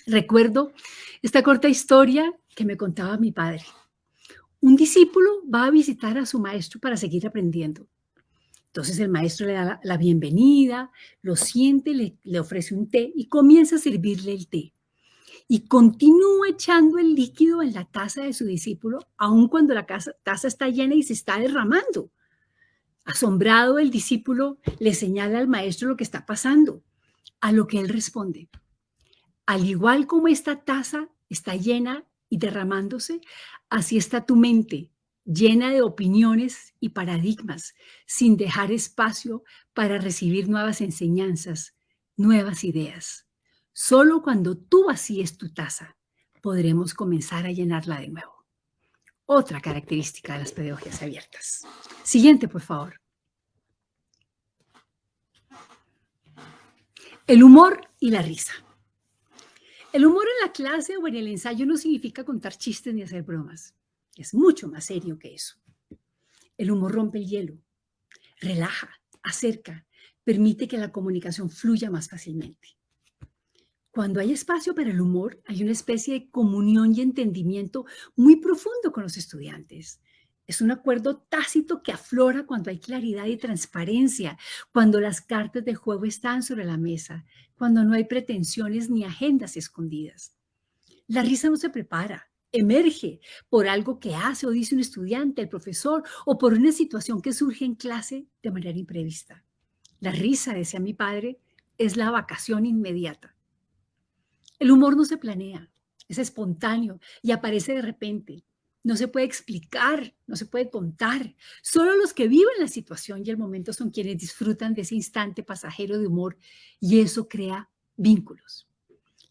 Recuerdo esta corta historia que me contaba mi padre. Un discípulo va a visitar a su maestro para seguir aprendiendo. Entonces el maestro le da la bienvenida, lo siente, le ofrece un té y comienza a servirle el té. Y continúa echando el líquido en la taza de su discípulo, aun cuando la taza está llena y se está derramando. Asombrado, el discípulo le señala al maestro lo que está pasando, a lo que él responde: al igual como esta taza está llena y derramándose, así está tu mente, llena de opiniones y paradigmas, sin dejar espacio para recibir nuevas enseñanzas, nuevas ideas. Solo cuando tú vacíes tu taza, podremos comenzar a llenarla de nuevo. Otra característica de las pedagogías abiertas. Siguiente, por favor. El humor y la risa. El humor en la clase o en el ensayo no significa contar chistes ni hacer bromas. Es mucho más serio que eso. El humor rompe el hielo, relaja, acerca, permite que la comunicación fluya más fácilmente. Cuando hay espacio para el humor, hay una especie de comunión y entendimiento muy profundo con los estudiantes. Es un acuerdo tácito que aflora cuando hay claridad y transparencia, cuando las cartas de juego están sobre la mesa, cuando no hay pretensiones ni agendas escondidas. La risa no se prepara, emerge por algo que hace o dice un estudiante, el profesor, o por una situación que surge en clase de manera imprevista. La risa, decía mi padre, es la vacación inmediata. El humor no se planea, es espontáneo y aparece de repente. No se puede explicar, no se puede contar. Solo los que viven la situación y el momento son quienes disfrutan de ese instante pasajero de humor, y eso crea vínculos.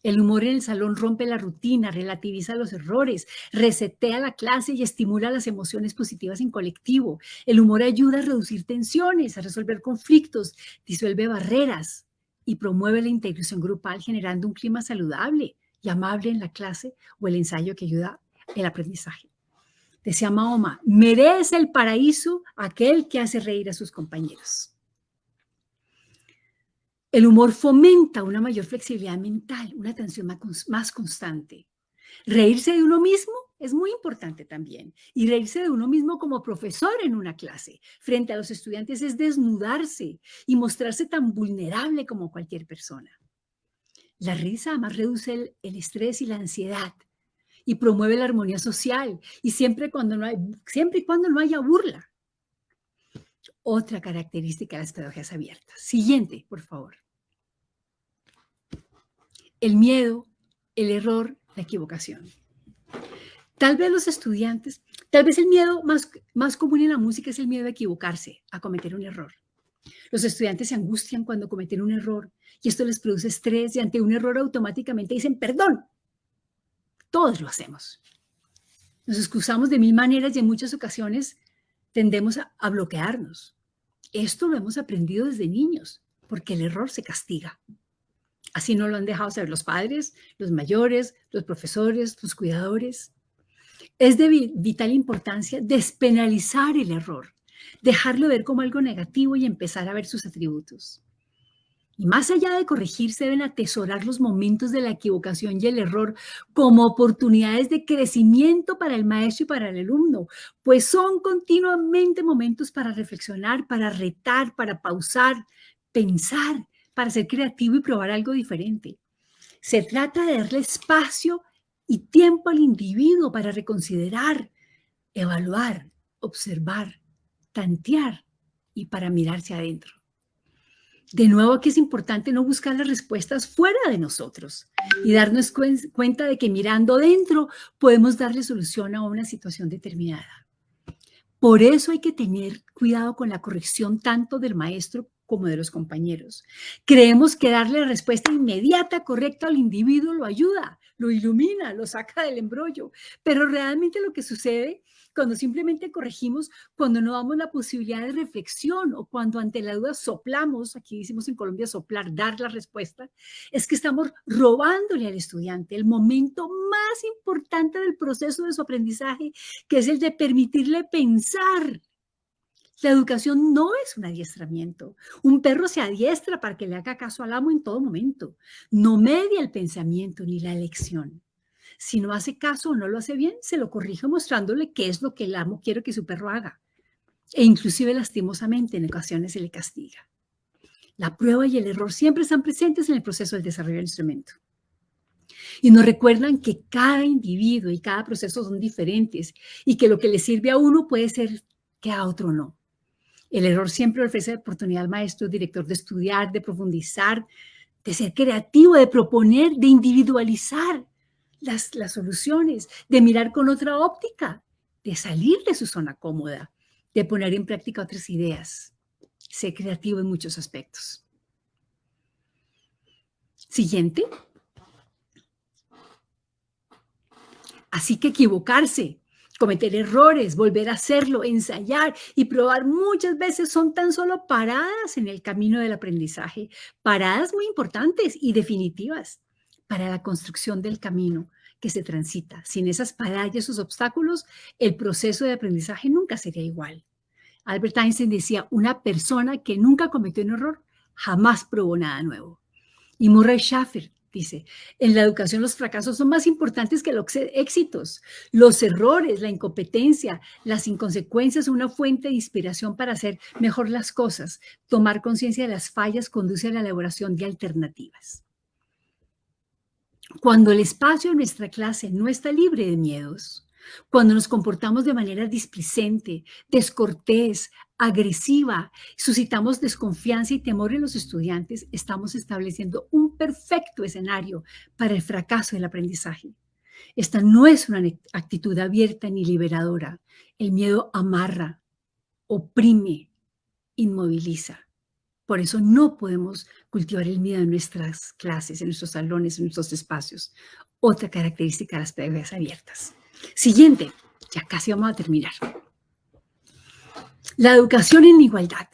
El humor en el salón rompe la rutina, relativiza los errores, resetea la clase y estimula las emociones positivas en colectivo. El humor ayuda a reducir tensiones, a resolver conflictos, disuelve barreras y promueve la integración grupal, generando un clima saludable y amable en la clase o el ensayo que ayuda el aprendizaje. Decía Mahoma: merece el paraíso aquel que hace reír a sus compañeros. El humor fomenta una mayor flexibilidad mental, una atención más constante. Reírse de uno mismo es muy importante también. Y reírse de uno mismo como profesor en una clase frente a los estudiantes es desnudarse y mostrarse tan vulnerable como cualquier persona. La risa además reduce el estrés y la ansiedad y promueve la armonía social, y siempre y cuando no haya burla. Otra característica de las pedagogías abiertas. Siguiente, por favor. El miedo, el error, la equivocación. Tal vez el miedo más común en la música es el miedo a equivocarse, a cometer un error. Los estudiantes se angustian cuando cometen un error y esto les produce estrés, y ante un error automáticamente dicen perdón. Todos lo hacemos. Nos excusamos de mil maneras y en muchas ocasiones tendemos a bloquearnos. Esto lo hemos aprendido desde niños, porque el error se castiga. Así nos lo han dejado saber los padres, los mayores, los profesores, los cuidadores. Es de vital importancia despenalizar el error, dejarlo ver como algo negativo y empezar a ver sus atributos. Y más allá de corregirse, deben atesorar los momentos de la equivocación y el error como oportunidades de crecimiento para el maestro y para el alumno, pues son continuamente momentos para reflexionar, para retar, para pausar, pensar, para ser creativo y probar algo diferente. Se trata de darle espacio y tiempo al individuo para reconsiderar, evaluar, observar, tantear y para mirarse adentro. De nuevo, aquí es importante no buscar las respuestas fuera de nosotros y darnos cuenta de que mirando dentro podemos darle solución a una situación determinada. Por eso hay que tener cuidado con la corrección tanto del maestro como de los compañeros. Creemos que darle la respuesta inmediata, correcta al individuo lo ayuda, lo ilumina, lo saca del embrollo, pero realmente lo que sucede cuando simplemente corregimos, cuando no damos la posibilidad de reflexión o cuando ante la duda soplamos, aquí decimos en Colombia soplar, dar la respuesta, es que estamos robándole al estudiante el momento más importante del proceso de su aprendizaje, que es el de permitirle pensar. La educación no es un adiestramiento. Un perro se adiestra para que le haga caso al amo en todo momento. No media el pensamiento ni la elección. Si no hace caso o no lo hace bien, se lo corrige mostrándole qué es lo que el amo quiere que su perro haga. E inclusive lastimosamente en ocasiones se le castiga. La prueba y el error siempre están presentes en el proceso del desarrollo del instrumento. Y nos recuerdan que cada individuo y cada proceso son diferentes y que lo que le sirve a uno puede ser que a otro no. El error siempre ofrece oportunidad al maestro, director, de estudiar, de profundizar, de ser creativo, de proponer, de individualizar las soluciones, de mirar con otra óptica, de salir de su zona cómoda, de poner en práctica otras ideas. Ser creativo en muchos aspectos. Siguiente. Así que equivocarse, cometer errores, volver a hacerlo, ensayar y probar muchas veces son tan solo paradas en el camino del aprendizaje, paradas muy importantes y definitivas para la construcción del camino que se transita. Sin esas paradas y esos obstáculos, el proceso de aprendizaje nunca sería igual. Albert Einstein decía, una persona que nunca cometió un error jamás probó nada nuevo. Y Murray Schafer dice, en la educación los fracasos son más importantes que los éxitos. Los errores, la incompetencia, las inconsecuencias son una fuente de inspiración para hacer mejor las cosas. Tomar conciencia de las fallas conduce a la elaboración de alternativas. Cuando el espacio en nuestra clase no está libre de miedos, cuando nos comportamos de manera displicente, descortés, agresiva, suscitamos desconfianza y temor en los estudiantes, estamos estableciendo un perfecto escenario para el fracaso del aprendizaje. Esta no es una actitud abierta ni liberadora. El miedo amarra, oprime, inmoviliza. Por eso no podemos cultivar el miedo en nuestras clases, en nuestros salones, en nuestros espacios. Otra característica de las pedagogías abiertas. Siguiente, ya casi vamos a terminar. La educación en igualdad.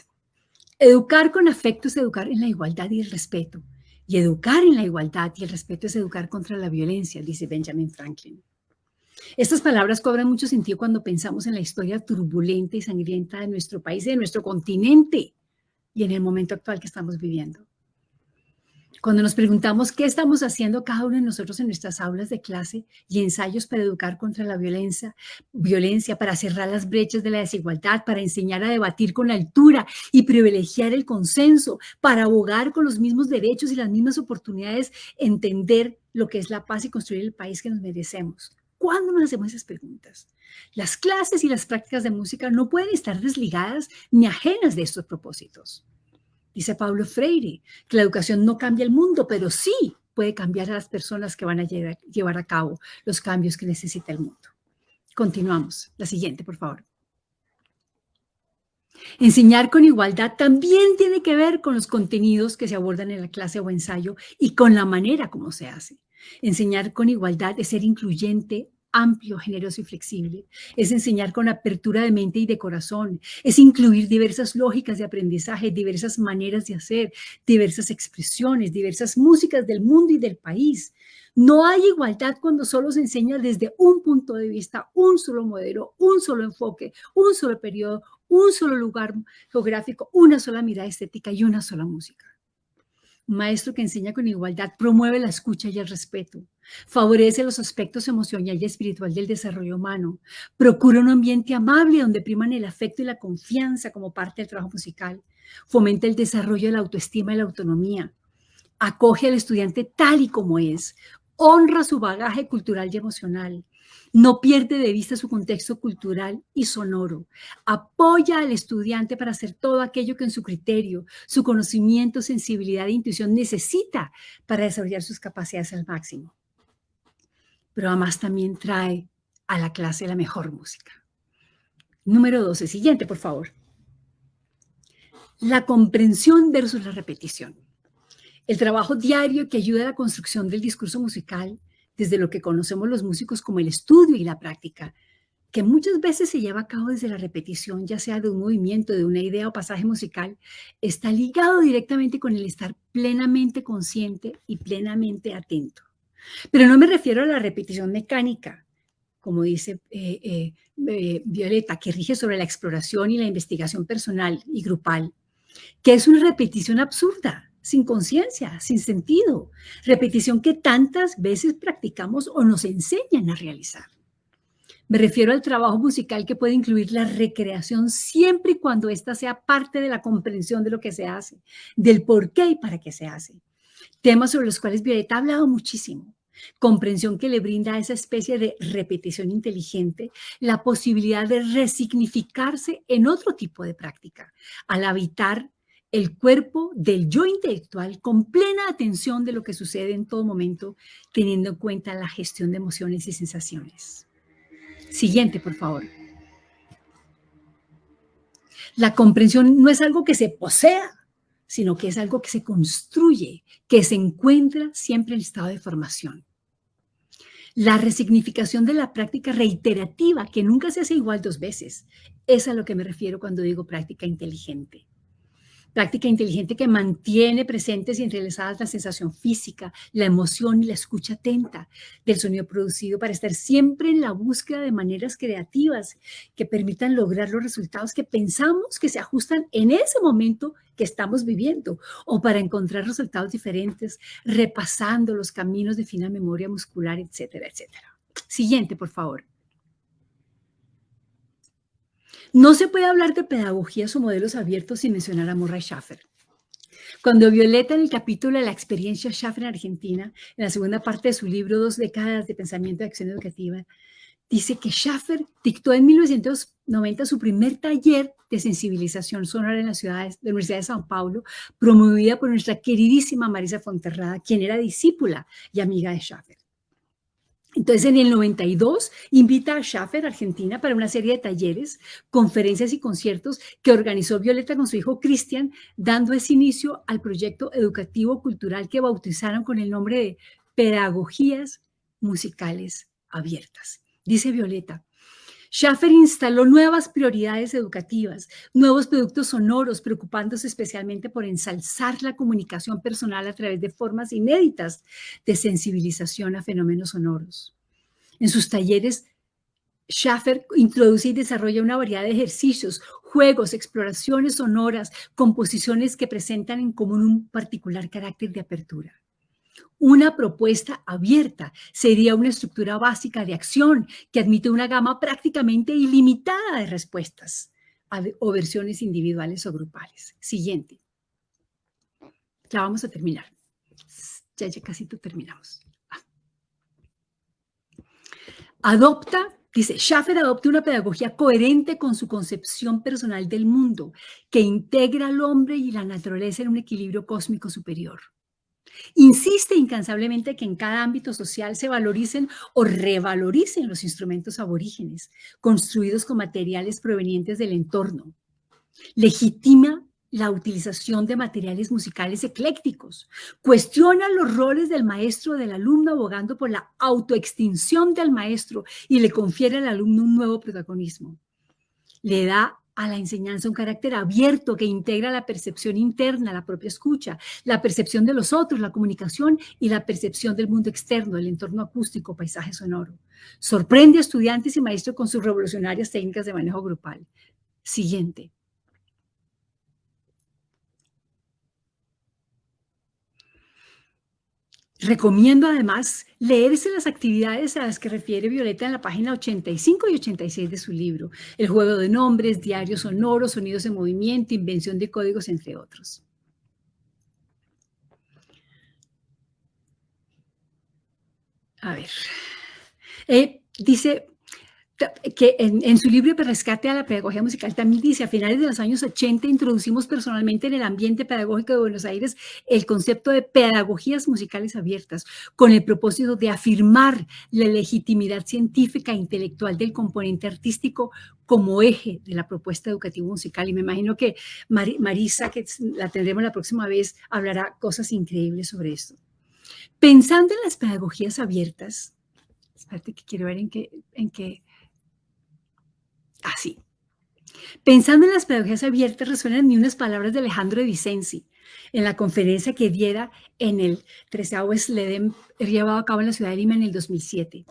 Educar con afecto es educar en la igualdad y el respeto. Y educar en la igualdad y el respeto es educar contra la violencia, dice Benjamin Franklin. Estas palabras cobran mucho sentido cuando pensamos en la historia turbulenta y sangrienta de nuestro país y de nuestro continente y en el momento actual que estamos viviendo. Cuando nos preguntamos qué estamos haciendo cada uno de nosotros en nuestras aulas de clase y ensayos para educar contra la violencia, para cerrar las brechas de la desigualdad, para enseñar a debatir con altura y privilegiar el consenso, para abogar con los mismos derechos y las mismas oportunidades, entender lo que es la paz y construir el país que nos merecemos. ¿Cuándo nos hacemos esas preguntas? Las clases y las prácticas de música no pueden estar desligadas ni ajenas de estos propósitos. Dice Paulo Freire que la educación no cambia el mundo, pero sí puede cambiar a las personas que van a llevar a cabo los cambios que necesita el mundo. Continuamos. La siguiente, por favor. Enseñar con igualdad también tiene que ver con los contenidos que se abordan en la clase o ensayo y con la manera como se hace. Enseñar con igualdad es ser incluyente, amplio, generoso y flexible. Es enseñar con apertura de mente y de corazón. Es incluir diversas lógicas de aprendizaje, diversas maneras de hacer, diversas expresiones, diversas músicas del mundo y del país. No hay igualdad cuando solo se enseña desde un punto de vista, un solo modelo, un solo enfoque, un solo periodo, un solo lugar geográfico, una sola mirada estética y una sola música. Un maestro que enseña con igualdad promueve la escucha y el respeto, favorece los aspectos emocional y espiritual del desarrollo humano, procura un ambiente amable donde priman el afecto y la confianza como parte del trabajo musical, fomenta el desarrollo de la autoestima y la autonomía, acoge al estudiante tal y como es, honra su bagaje cultural y emocional, no pierde de vista su contexto cultural y sonoro, apoya al estudiante para hacer todo aquello que en su criterio, su conocimiento, sensibilidad e intuición necesita para desarrollar sus capacidades al máximo. Pero además también trae a la clase la mejor música. Número 12, siguiente, por favor. La comprensión versus la repetición. El trabajo diario que ayuda a la construcción del discurso musical, desde lo que conocemos los músicos como el estudio y la práctica, que muchas veces se lleva a cabo desde la repetición, ya sea de un movimiento, de una idea o pasaje musical, está ligado directamente con el estar plenamente consciente y plenamente atento. Pero no me refiero a la repetición mecánica, como dice Violeta, que rige sobre la exploración y la investigación personal y grupal, que es una repetición absurda, sin conciencia, sin sentido, repetición que tantas veces practicamos o nos enseñan a realizar. Me refiero al trabajo musical que puede incluir la recreación siempre y cuando ésta sea parte de la comprensión de lo que se hace, del por qué y para qué se hace. Temas sobre los cuales Violeta ha hablado muchísimo. Comprensión que le brinda a esa especie de repetición inteligente la posibilidad de resignificarse en otro tipo de práctica, al habitar el cuerpo del yo intelectual con plena atención de lo que sucede en todo momento, teniendo en cuenta la gestión de emociones y sensaciones. Siguiente, por favor. La comprensión no es algo que se posea, sino que es algo que se construye, que se encuentra siempre en estado de formación. La resignificación de la práctica reiterativa, que nunca se hace igual 2 veces, es a lo que me refiero cuando digo práctica inteligente. Práctica inteligente que mantiene presentes y entrelazadas la sensación física, la emoción y la escucha atenta del sonido producido para estar siempre en la búsqueda de maneras creativas que permitan lograr los resultados que pensamos que se ajustan en ese momento que estamos viviendo o para encontrar resultados diferentes, repasando los caminos de fina memoria muscular, etcétera, etcétera. Siguiente, por favor. No se puede hablar de pedagogías o modelos abiertos sin mencionar a Murray Schafer. Cuando Violeta, en el capítulo de la experiencia Schafer en Argentina, en la segunda parte de su libro 2 décadas de pensamiento de acción educativa, dice que Schafer dictó en 1990 su primer taller de sensibilización sonora en de la Universidad de São Paulo, promovida por nuestra queridísima Marisa Fonterrada, quien era discípula y amiga de Schafer. Entonces, en el 92, invita a Schafer, Argentina, para una serie de talleres, conferencias y conciertos que organizó Violeta con su hijo Cristian, dando ese inicio al proyecto educativo cultural que bautizaron con el nombre de Pedagogías Musicales Abiertas. Dice Violeta, Schafer instaló nuevas prioridades educativas, nuevos productos sonoros, preocupándose especialmente por ensalzar la comunicación personal a través de formas inéditas de sensibilización a fenómenos sonoros. En sus talleres, Schafer introduce y desarrolla una variedad de ejercicios, juegos, exploraciones sonoras, composiciones que presentan en común un particular carácter de apertura. Una propuesta abierta sería una estructura básica de acción que admite una gama prácticamente ilimitada de respuestas o versiones individuales o grupales. Siguiente. Ya vamos a terminar. Ya casi terminamos. Schafer adopta una pedagogía coherente con su concepción personal del mundo, que integra al hombre y la naturaleza en un equilibrio cósmico superior. Insiste incansablemente que en cada ámbito social se valoricen o revaloricen los instrumentos aborígenes, construidos con materiales provenientes del entorno. Legitima la utilización de materiales musicales eclécticos. Cuestiona los roles del maestro o del alumno, abogando por la autoextinción del maestro y le confiere al alumno un nuevo protagonismo. Le da a la enseñanza un carácter abierto que integra la percepción interna, la propia escucha, la percepción de los otros, la comunicación y la percepción del mundo externo, el entorno acústico, paisaje sonoro. Sorprende a estudiantes y maestros con sus revolucionarias técnicas de manejo grupal. Siguiente. Recomiendo además leerse las actividades a las que refiere Violeta en la página 85 y 86 de su libro. El juego de nombres, diarios sonoros, sonidos en movimiento, invención de códigos, entre otros. A ver. Dice, que en su libro de Rescate a la Pedagogía Musical también dice: a finales de los años 80 introducimos personalmente en el ambiente pedagógico de Buenos Aires el concepto de pedagogías musicales abiertas, con el propósito de afirmar la legitimidad científica e intelectual del componente artístico como eje de la propuesta educativa musical. Y me imagino que Marisa, que la tendremos la próxima vez, hablará cosas increíbles sobre esto. Pensando en las pedagogías abiertas, espérate que quiero ver en qué. Así. Pensando en las pedagogías abiertas, resuenan en mí unas palabras de Alejandro de Vicenzi en la conferencia que diera en el 13º SLEDEM llevado a cabo en la ciudad de Lima en el 2007.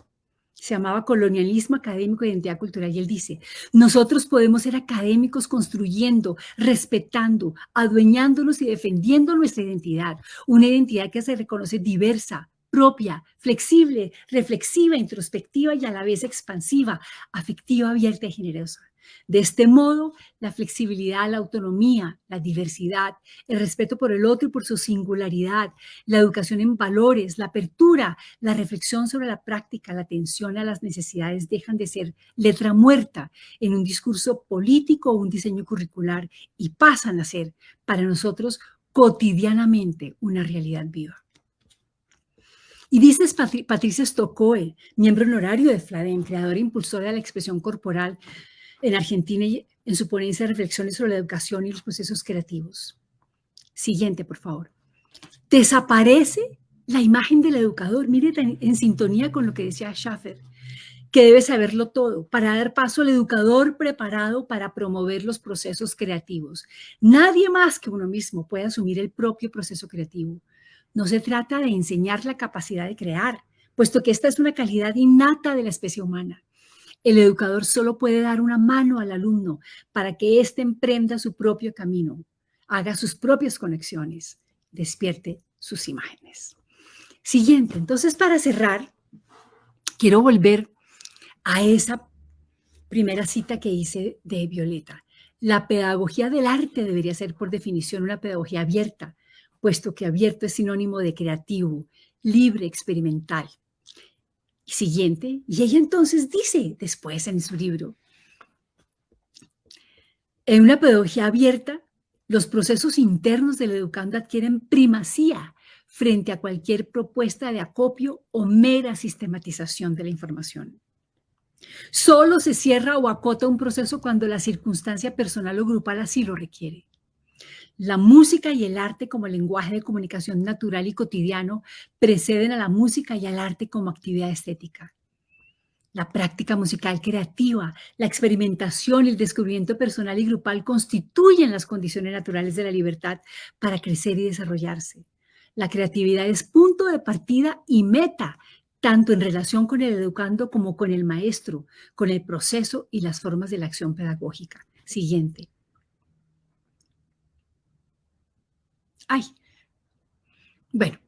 Se llamaba Colonialismo Académico e Identidad Cultural, y él dice: nosotros podemos ser académicos construyendo, respetando, adueñándonos y defendiendo nuestra identidad, una identidad que se reconoce diversa, propia, flexible, reflexiva, introspectiva y a la vez expansiva, afectiva, abierta y generosa. De este modo, la flexibilidad, la autonomía, la diversidad, el respeto por el otro y por su singularidad, la educación en valores, la apertura, la reflexión sobre la práctica, la atención a las necesidades dejan de ser letra muerta en un discurso político o un diseño curricular y pasan a ser, para nosotros, cotidianamente una realidad viva. Y dice Patricia Stockoe, miembro honorario de FLADEM, creadora e impulsora de la expresión corporal en Argentina, en su ponencia de reflexiones sobre la educación y los procesos creativos. Siguiente, por favor. Desaparece la imagen del educador, mire, en sintonía con lo que decía Schaffer, que debe saberlo todo para dar paso al educador preparado para promover los procesos creativos. Nadie más que uno mismo puede asumir el propio proceso creativo. No se trata de enseñar la capacidad de crear, puesto que esta es una calidad innata de la especie humana. El educador solo puede dar una mano al alumno para que éste emprenda su propio camino, haga sus propias conexiones, despierte sus imágenes. Siguiente, entonces, para cerrar, quiero volver a esa primera cita que hice de Violeta. La pedagogía del arte debería ser, por definición, una pedagogía abierta, puesto que abierto es sinónimo de creativo, libre, experimental. Siguiente, y ella entonces dice después en su libro: en una pedagogía abierta, los procesos internos del educando adquieren primacía frente a cualquier propuesta de acopio o mera sistematización de la información. Solo se cierra o acota un proceso cuando la circunstancia personal o grupal así lo requiere. La música y el arte como lenguaje de comunicación natural y cotidiano preceden a la música y al arte como actividad estética. La práctica musical creativa, la experimentación y el descubrimiento personal y grupal constituyen las condiciones naturales de la libertad para crecer y desarrollarse. La creatividad es punto de partida y meta, tanto en relación con el educando como con el maestro, con el proceso y las formas de la acción pedagógica. Siguiente. Bueno,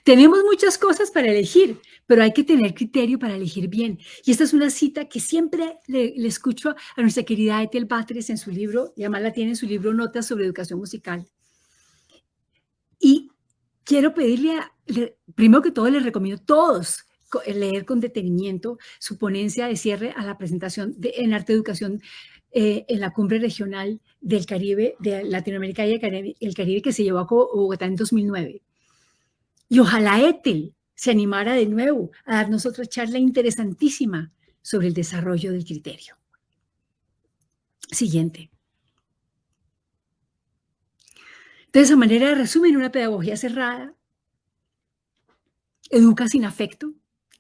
tenemos muchas cosas para elegir, pero hay que tener criterio para elegir bien. Y esta es una cita que siempre le escucho a nuestra querida Ethel Batres en su libro, y además la tiene en su libro Notas sobre Educación Musical. Y quiero pedirle, primero que todo, les recomiendo a todos leer con detenimiento su ponencia de cierre a la presentación en Arte de Educación en la Cumbre Regional del Caribe, de Latinoamérica y el Caribe, que se llevó a Bogotá en 2009. Y ojalá Ethel se animara de nuevo a darnos otra charla interesantísima sobre el desarrollo del criterio. Siguiente. Entonces, a manera de resumen, una pedagogía cerrada educa sin afecto,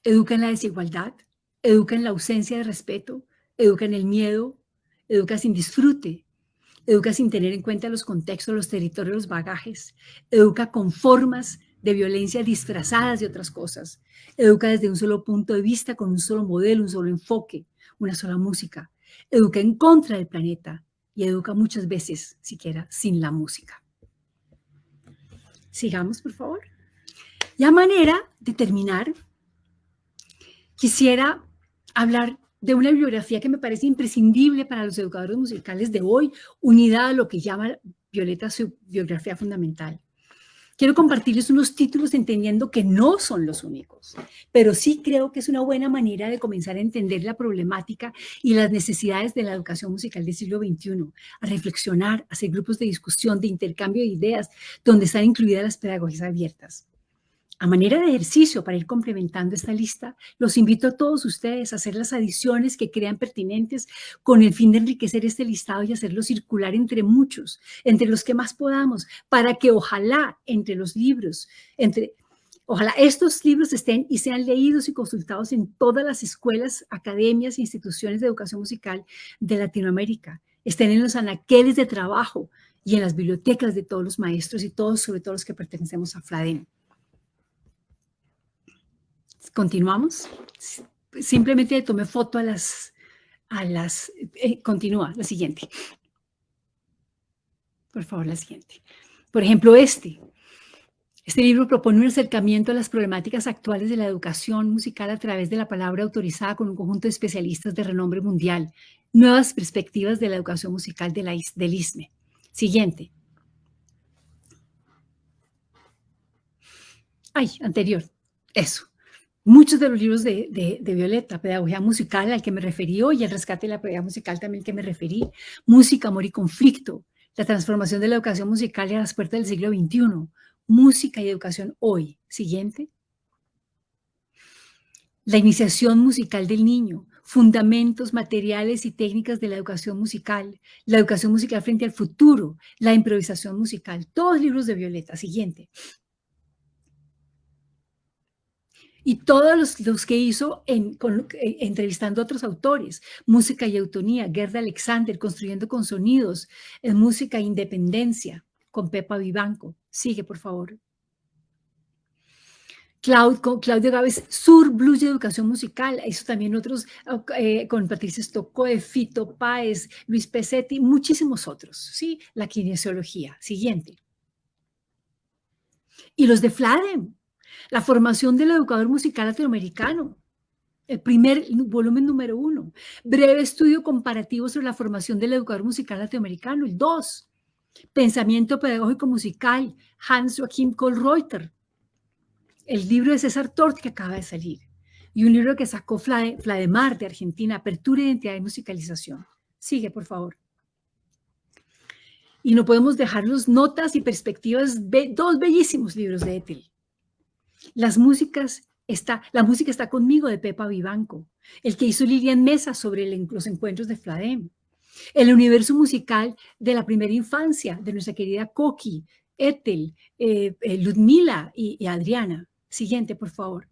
educa en la desigualdad, educa en la ausencia de respeto, educa en el miedo, educa sin disfrute, educa sin tener en cuenta los contextos, los territorios, los bagajes, educa con formas de violencia disfrazadas de otras cosas, educa desde un solo punto de vista, con un solo modelo, un solo enfoque, una sola música, educa en contra del planeta y educa muchas veces, siquiera, sin la música. Sigamos, por favor. Y a manera de terminar, quisiera hablar de una bibliografía que me parece imprescindible para los educadores musicales de hoy, unida a lo que llama Violeta su biografía fundamental. Quiero compartirles unos títulos entendiendo que no son los únicos, pero sí creo que es una buena manera de comenzar a entender la problemática y las necesidades de la educación musical del siglo XXI, a reflexionar, a hacer grupos de discusión, de intercambio de ideas, donde están incluidas las pedagogías abiertas. A manera de ejercicio para ir complementando esta lista, los invito a todos ustedes a hacer las adiciones que crean pertinentes con el fin de enriquecer este listado y hacerlo circular entre muchos, entre los que más podamos, para que ojalá entre los libros, ojalá estos libros estén y sean leídos y consultados en todas las escuelas, academias e instituciones de educación musical de Latinoamérica, estén en los anaqueles de trabajo y en las bibliotecas de todos los maestros y todos, sobre todo los que pertenecemos a FLADEN. Continuamos. Simplemente tomé foto continúa, la siguiente. Por favor, la siguiente. Por ejemplo, este libro propone un acercamiento a las problemáticas actuales de la educación musical a través de la palabra autorizada con un conjunto de especialistas de renombre mundial. Nuevas perspectivas de la educación musical del ISME. Siguiente. Ay, anterior. Eso. Muchos de los libros de Violeta, Pedagogía Musical, al que me referí hoy, y el rescate de la pedagogía musical también al que me referí, Música, Amor y Conflicto, la transformación de la educación musical a las puertas del siglo XXI, Música y Educación hoy. Siguiente. La iniciación musical del niño, fundamentos, materiales y técnicas de la educación musical frente al futuro, la improvisación musical, todos libros de Violeta. Siguiente. Y todos los que hizo entrevistando a otros autores, Música y Autonía, Gerda Alexander, Construyendo con Sonidos, Música e Independencia, con Pepa Vivanco. Sigue, por favor. Claudio Gávez, Sur Blues y Educación Musical, hizo también otros con Patricia Stoccoe, Fito Páez, Luis Pesetti, muchísimos otros, ¿sí? La kinesiología. Siguiente. Y los de FLADEN. La formación del educador musical latinoamericano, el primer volumen número 1. Breve estudio comparativo sobre la formación del educador musical latinoamericano, el 2. Pensamiento pedagógico musical, Hans Joachim Kohlreuter. El libro de César Tort que acaba de salir. Y un libro que sacó Flademar de Argentina, Apertura, Identidad y Musicalización. Sigue, por favor. Y no podemos dejar los notas y perspectivas, dos bellísimos libros de Ethel. La música está conmigo, de Pepa Vivanco, el que hizo Lilian Mesa sobre los encuentros de FLADEN, el universo musical de la primera infancia de nuestra querida Coqui, Ethel, Ludmila y Adriana. Siguiente, por favor.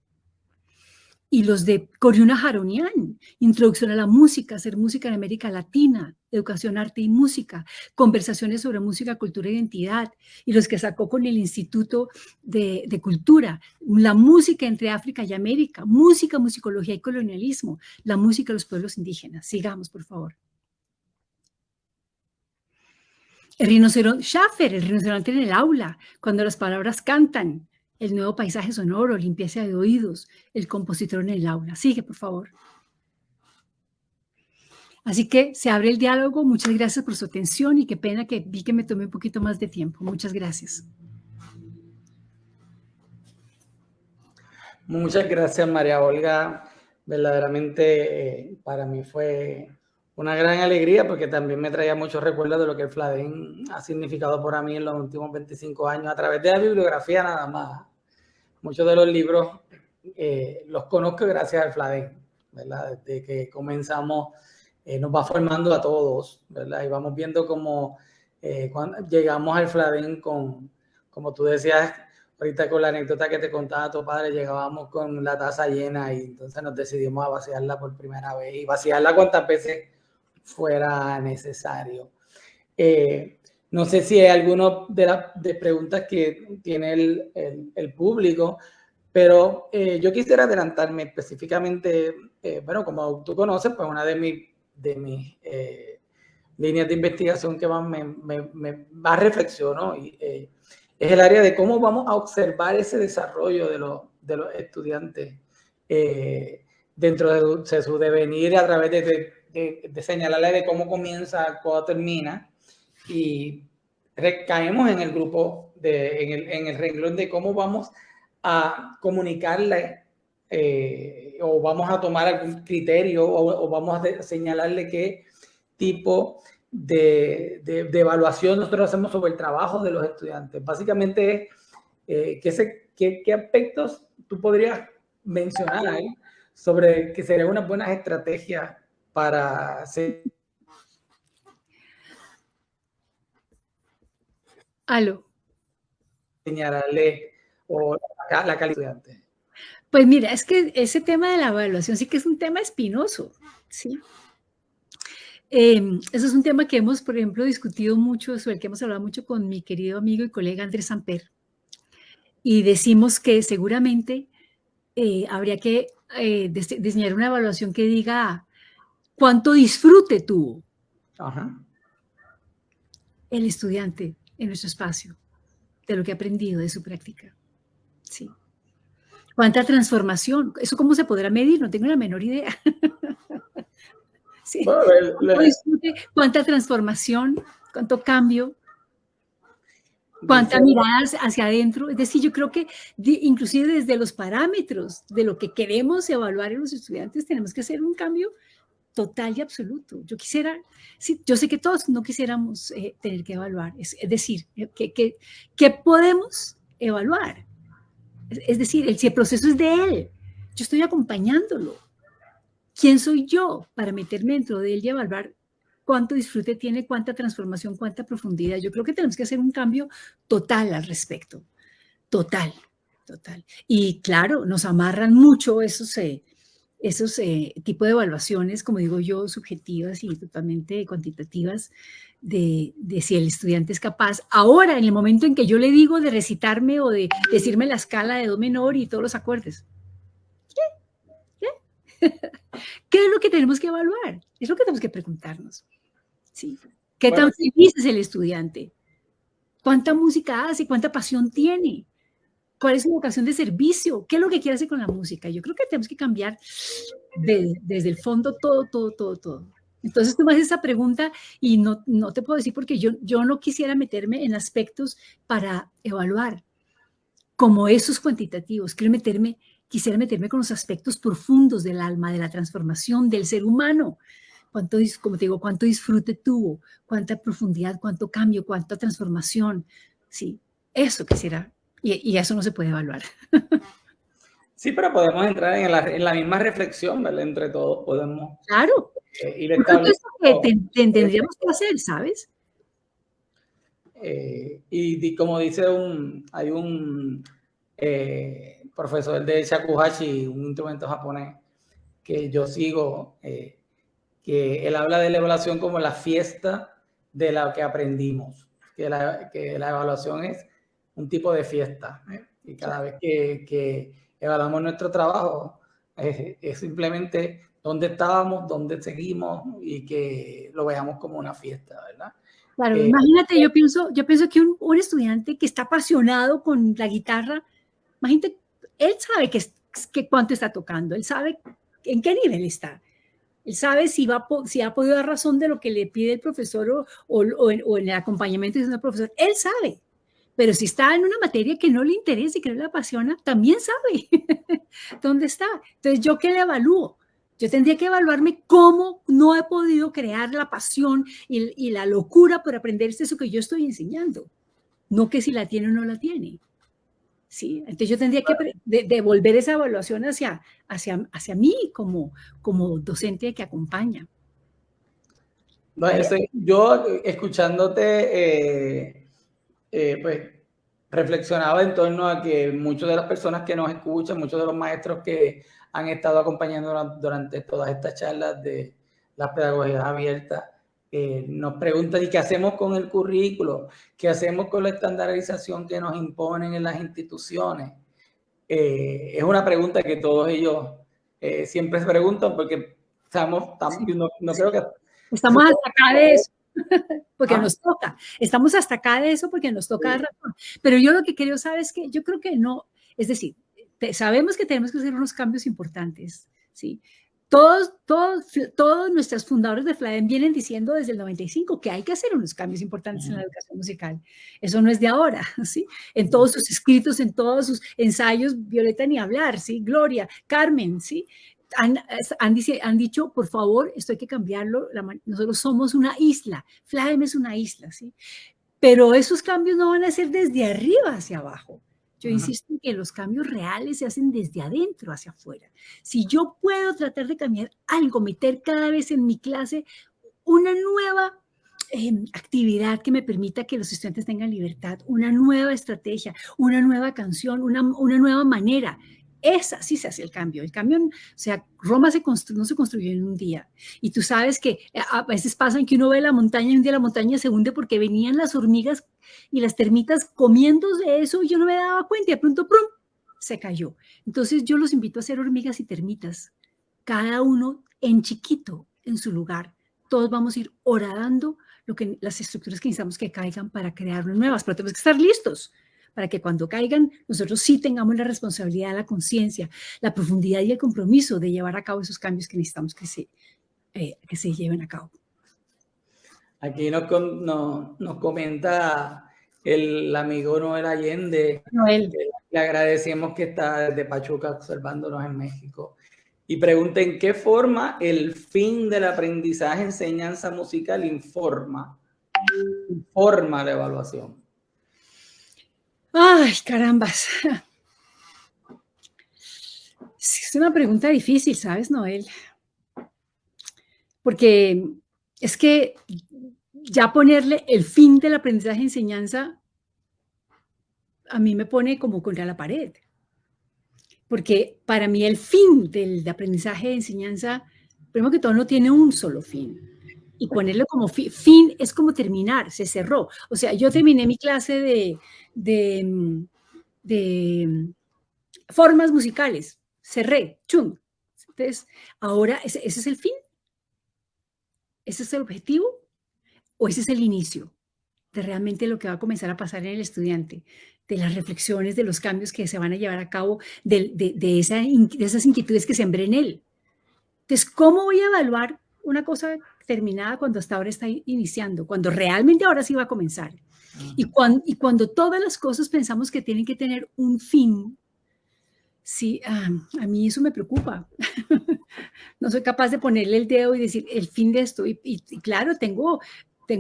Y los de Coriuna Jaronian, Introducción a la Música, Hacer Música en América Latina, Educación, Arte y Música, Conversaciones sobre Música, Cultura e Identidad, y los que sacó con el Instituto de Cultura, La Música entre África y América, Música, Musicología y Colonialismo, La Música de los Pueblos Indígenas. Sigamos, por favor. El rinoceronte, Schaffer, El rinoceronte en el aula, cuando las palabras cantan, El nuevo paisaje sonoro, Limpieza de oídos, El compositor en el aula. Sigue, por favor. Así que se abre el diálogo. Muchas gracias por su atención y qué pena que vi que me tomé un poquito más de tiempo. Muchas gracias. Muchas gracias, María Olga. Verdaderamente para mí fue una gran alegría porque también me traía muchos recuerdos de lo que el FLADEN ha significado para mí en los últimos 25 años a través de la bibliografía nada más. Muchos de los libros los conozco gracias al FLADEN, ¿verdad? Desde que comenzamos nos va formando a todos, ¿verdad? Y vamos viendo cómo cuando llegamos al FLADEN como tú decías ahorita con la anécdota que te contaba tu padre, llegábamos con la taza llena y entonces nos decidimos a vaciarla por primera vez y vaciarla cuantas veces fuera necesario. No sé si hay alguna de preguntas que tiene el público, pero yo quisiera adelantarme específicamente, bueno, como tú conoces, pues una de mis líneas de investigación que más reflexiono es el área de cómo vamos a observar ese desarrollo de los estudiantes dentro de su devenir a través de señalarle de cómo comienza, cómo termina y caemos en el grupo, en el renglón de cómo vamos a comunicarle o vamos a tomar algún criterio o vamos a señalarle qué tipo de evaluación nosotros hacemos sobre el trabajo de los estudiantes. Básicamente es ¿qué aspectos tú podrías mencionar ahí sobre que serían unas buenas estrategias para señalarle o la calidad de estudiante? Pues mira, es que ese tema de la evaluación sí que es un tema espinoso, ¿sí? Eso es un tema que hemos, por ejemplo, discutido mucho, sobre el que hemos hablado mucho con mi querido amigo y colega Andrés Samper. Y decimos que seguramente habría que diseñar una evaluación que diga cuánto disfrute tuvo el estudiante en nuestro espacio de lo que ha aprendido de su práctica. Sí. ¿Cuánta transformación? ¿Eso cómo se podrá medir? No tengo la menor idea. Sí. ¿Cuánta transformación? ¿Cuánto cambio? ¿Cuántas miradas hacia adentro? Es decir, yo creo que inclusive desde los parámetros de lo que queremos evaluar en los estudiantes tenemos que hacer un cambio total y absoluto. Yo quisiera, sí, yo sé que todos no quisiéramos tener que evaluar, es decir, ¿qué podemos evaluar? Es decir, si el proceso es de él, yo estoy acompañándolo. ¿Quién soy yo para meterme dentro de él y evaluar cuánto disfrute tiene, cuánta transformación, cuánta profundidad? Yo creo que tenemos que hacer un cambio total al respecto. Total. Y claro, nos amarran mucho esos tipos de evaluaciones, como digo yo, subjetivas y totalmente cuantitativas, de si el estudiante es capaz. Ahora, en el momento en que yo le digo de recitarme o de decirme la escala de do menor y todos los acordes, ¿qué es lo que tenemos que evaluar? Es lo que tenemos que preguntarnos. ¿Sí? ¿Qué tan feliz es el estudiante? ¿Cuánta música hace? ¿Cuánta pasión tiene? ¿Cuál es su vocación de servicio? ¿Qué es lo que quiere hacer con la música? Yo creo que tenemos que cambiar desde el fondo todo. Entonces tú me haces esa pregunta y no te puedo decir porque yo no quisiera meterme en aspectos para evaluar como esos cuantitativos. Quisiera meterme con los aspectos profundos del alma, de la transformación del ser humano. Como te digo, cuánto disfrute tuvo, cuánta profundidad, cuánto cambio, cuánta transformación. Sí, eso quisiera. Y eso no se puede evaluar. Sí, pero podemos entrar en la misma reflexión, ¿verdad? Entre todos podemos claro. Ir estableciendo. Tendríamos que hacer, ¿sabes? Y como dice hay un profesor de shakuhachi, un instrumento japonés que yo sigo, que él habla de la evaluación como la fiesta de lo que aprendimos, que la evaluación es un tipo de fiesta, y cada vez que evaluamos nuestro trabajo es simplemente dónde estábamos, dónde seguimos y que lo veamos como una fiesta, ¿verdad? Claro, imagínate, yo pienso que un estudiante que está apasionado con la guitarra, imagínate, él sabe que cuánto está tocando, él sabe en qué nivel está, él sabe si ha podido dar razón de lo que le pide el profesor o en el acompañamiento del profesor, él sabe, pero si está en una materia que no le interesa y que no le apasiona, también sabe dónde está. Entonces, ¿yo qué le evalúo? Yo tendría que evaluarme cómo no he podido crear la pasión y la locura por aprender eso que yo estoy enseñando. No que si la tiene o no la tiene. ¿Sí? Entonces yo tendría que devolver esa evaluación hacia mí como docente que acompaña. Yo escuchándote, pues reflexionaba en torno a que muchas de las personas que nos escuchan, muchos de los maestros que han estado acompañando durante todas estas charlas de las pedagogías abiertas, nos preguntan, ¿y qué hacemos con el currículo? ¿Qué hacemos con la estandarización que nos imponen en las instituciones? Es una pregunta que todos ellos siempre se preguntan porque no creo que... Estamos hasta acá de eso, porque nos toca. Estamos hasta acá de eso porque nos toca dar razón. Pero yo lo que quiero saber es que yo creo que no, es decir, sabemos que tenemos que hacer unos cambios importantes, ¿sí? Todos nuestros fundadores de FLADEM vienen diciendo desde el 95 que hay que hacer unos cambios importantes en la educación musical. Eso no es de ahora, ¿sí? En todos sus escritos, en todos sus ensayos, Violeta ni hablar, ¿sí? Gloria, Carmen, ¿sí? Han dicho, por favor, esto hay que cambiarlo. Nosotros somos una isla, FLADEM es una isla, ¿sí? Pero esos cambios no van a ser desde arriba hacia abajo. Yo insisto en que los cambios reales se hacen desde adentro hacia afuera. Si yo puedo tratar de cambiar algo, meter cada vez en mi clase una nueva actividad que me permita que los estudiantes tengan libertad, una nueva estrategia, una nueva canción, una nueva manera. Esa sí se hace el cambio. El cambio, o sea, Roma no se construyó en un día. Y tú sabes que a veces pasan que uno ve la montaña y un día la montaña se hunde porque venían las hormigas y las termitas comiéndose eso y yo no me daba cuenta y de pronto, ¡prum!, se cayó. Entonces yo los invito a hacer hormigas y termitas, cada uno en chiquito, en su lugar. Todos vamos a ir horadando las estructuras que necesitamos que caigan para crear nuevas, pero tenemos que estar listos para que cuando caigan nosotros sí tengamos la responsabilidad, la conciencia, la profundidad y el compromiso de llevar a cabo esos cambios que necesitamos que se lleven a cabo. Aquí nos comenta el amigo Noel Allende. Noel. Le agradecemos que está desde Pachuca observándonos en México. Y pregunta, ¿en qué forma el fin del aprendizaje enseñanza musical informa la evaluación? Ay, carambas. Es una pregunta difícil, ¿sabes, Noel? Porque es que ya ponerle el fin del aprendizaje enseñanza a mí me pone como contra la pared. Porque para mí el fin del aprendizaje de enseñanza, primero que todo, no tiene un solo fin. Y ponerlo como fin es como terminar, se cerró. O sea, yo terminé mi clase de formas musicales, cerré, chum. Entonces, ahora, ¿ese es el fin? ¿Ese es el objetivo? ¿O ese es el inicio de realmente lo que va a comenzar a pasar en el estudiante? De las reflexiones, de los cambios que se van a llevar a cabo, de esas inquietudes que sembré en él. Entonces, ¿cómo voy a evaluar una cosa terminada cuando hasta ahora está iniciando? Cuando realmente ahora sí va a comenzar. Y cuando todas las cosas pensamos que tienen que tener un fin, sí, a mí eso me preocupa. No soy capaz de ponerle el dedo y decir el fin de esto. Y claro, tengo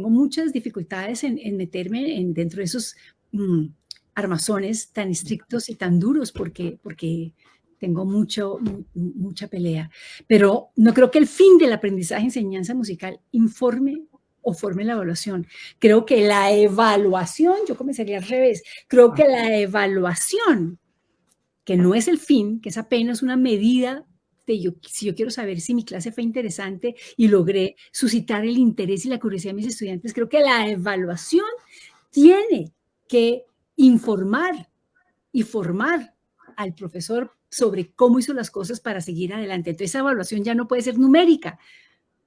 muchas dificultades en meterme dentro de esos armazones tan estrictos y tan duros porque tengo mucha pelea. Pero no creo que el fin del aprendizaje enseñanza musical informe o forme la evaluación. Creo que la evaluación, yo comenzaría al revés, creo que la evaluación, que no es el fin, que es apenas una medida de si yo quiero saber si mi clase fue interesante y logré suscitar el interés y la curiosidad de mis estudiantes, creo que la evaluación tiene que informar y formar al profesor sobre cómo hizo las cosas para seguir adelante. Entonces esa evaluación ya no puede ser numérica,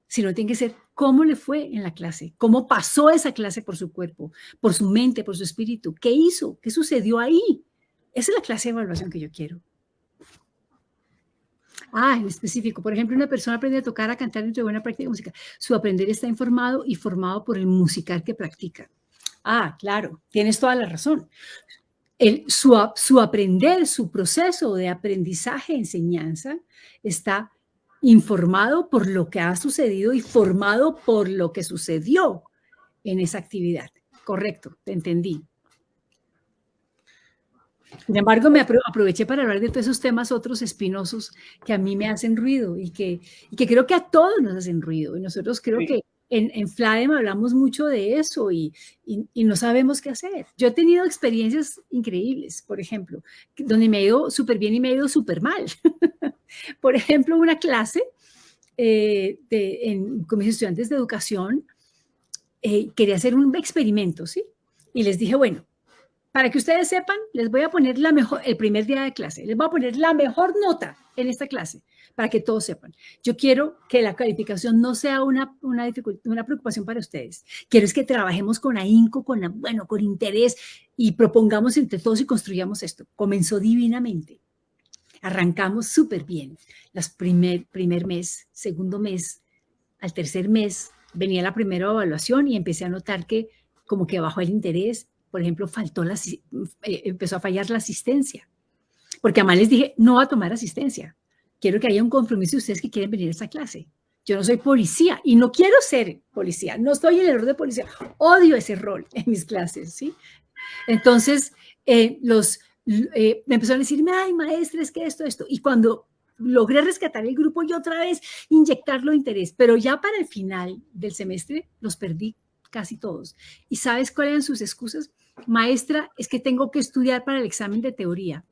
sino tiene que ser cómo le fue en la clase, cómo pasó esa clase por su cuerpo, por su mente, por su espíritu, qué hizo, qué sucedió ahí. Esa es la clase de evaluación que yo quiero. En específico, por ejemplo, una persona aprende a tocar, a cantar dentro de buena práctica de música. Su aprender está informado y formado por el musical que practica. Claro, tienes toda la razón. Su aprender, su proceso de aprendizaje, enseñanza, está informado por lo que ha sucedido y formado por lo que sucedió en esa actividad. Correcto, te entendí. Sin embargo, me aproveché para hablar de todos esos temas otros espinosos que a mí me hacen ruido y que creo que a todos nos hacen ruido. Y nosotros creo que en FLADEM hablamos mucho de eso y no sabemos qué hacer. Yo he tenido experiencias increíbles, por ejemplo, donde me ha ido súper bien y me ha ido súper mal. Por ejemplo, una clase con mis estudiantes de educación, quería hacer un experimento, ¿sí? Y les dije, bueno, para que ustedes sepan, les voy a poner el primer día de clase, les voy a poner la mejor nota en esta clase, para que todos sepan. Yo quiero que la calificación no sea una preocupación para ustedes. Quiero es que trabajemos con ahínco, con interés y propongamos entre todos y construyamos esto. Comenzó divinamente. Arrancamos súper bien. Primer mes, segundo mes, al tercer mes venía la primera evaluación y empecé a notar que como que bajó el interés. Por ejemplo, empezó a fallar la asistencia. Porque además les dije, no va a tomar asistencia. Quiero que haya un compromiso de ustedes que quieren venir a esta clase. Yo no soy policía y no quiero ser policía. No estoy en el rol de policía. Odio ese rol en mis clases, ¿sí? Entonces, me empezaron a decirme, ay, maestra, es que esto. Y cuando logré rescatar el grupo y otra vez inyectarlo de interés, pero ya para el final del semestre los perdí casi todos. ¿Y sabes cuáles eran sus excusas? Maestra, es que tengo que estudiar para el examen de teoría.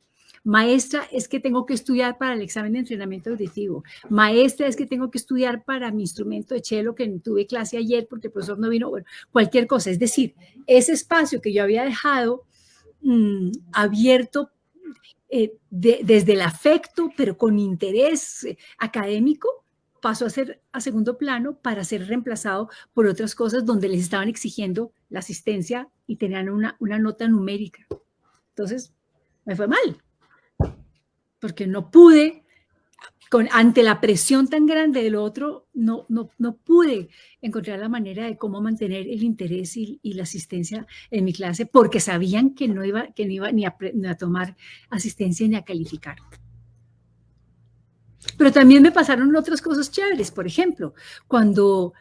Maestra, es que tengo que estudiar para el examen de entrenamiento auditivo. Maestra, es que tengo que estudiar para mi instrumento de cello que tuve clase ayer porque el profesor no vino. Bueno, cualquier cosa. Es decir, ese espacio que yo había dejado abierto desde el afecto, pero con interés académico, pasó a segundo plano para ser reemplazado por otras cosas donde les estaban exigiendo la asistencia y tenían una nota numérica. Entonces, me fue mal, porque no pude, ante la presión tan grande del otro, no pude encontrar la manera de cómo mantener el interés y la asistencia en mi clase, porque sabían que no iba ni a tomar asistencia ni a calificar. Pero también me pasaron otras cosas chéveres. Por ejemplo, cuando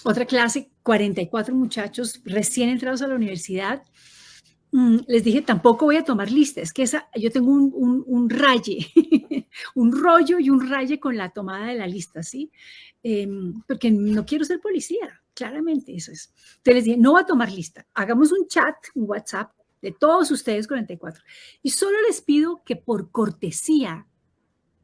otra clase, 44 muchachos recién entrados a la universidad, les dije, tampoco voy a tomar lista, es que yo tengo un raye, un rollo y un raye con la tomada de la lista, ¿sí? Porque no quiero ser policía, claramente eso es. Entonces les dije, no voy a tomar lista, hagamos un chat, un WhatsApp de todos ustedes 44, y solo les pido que por cortesía,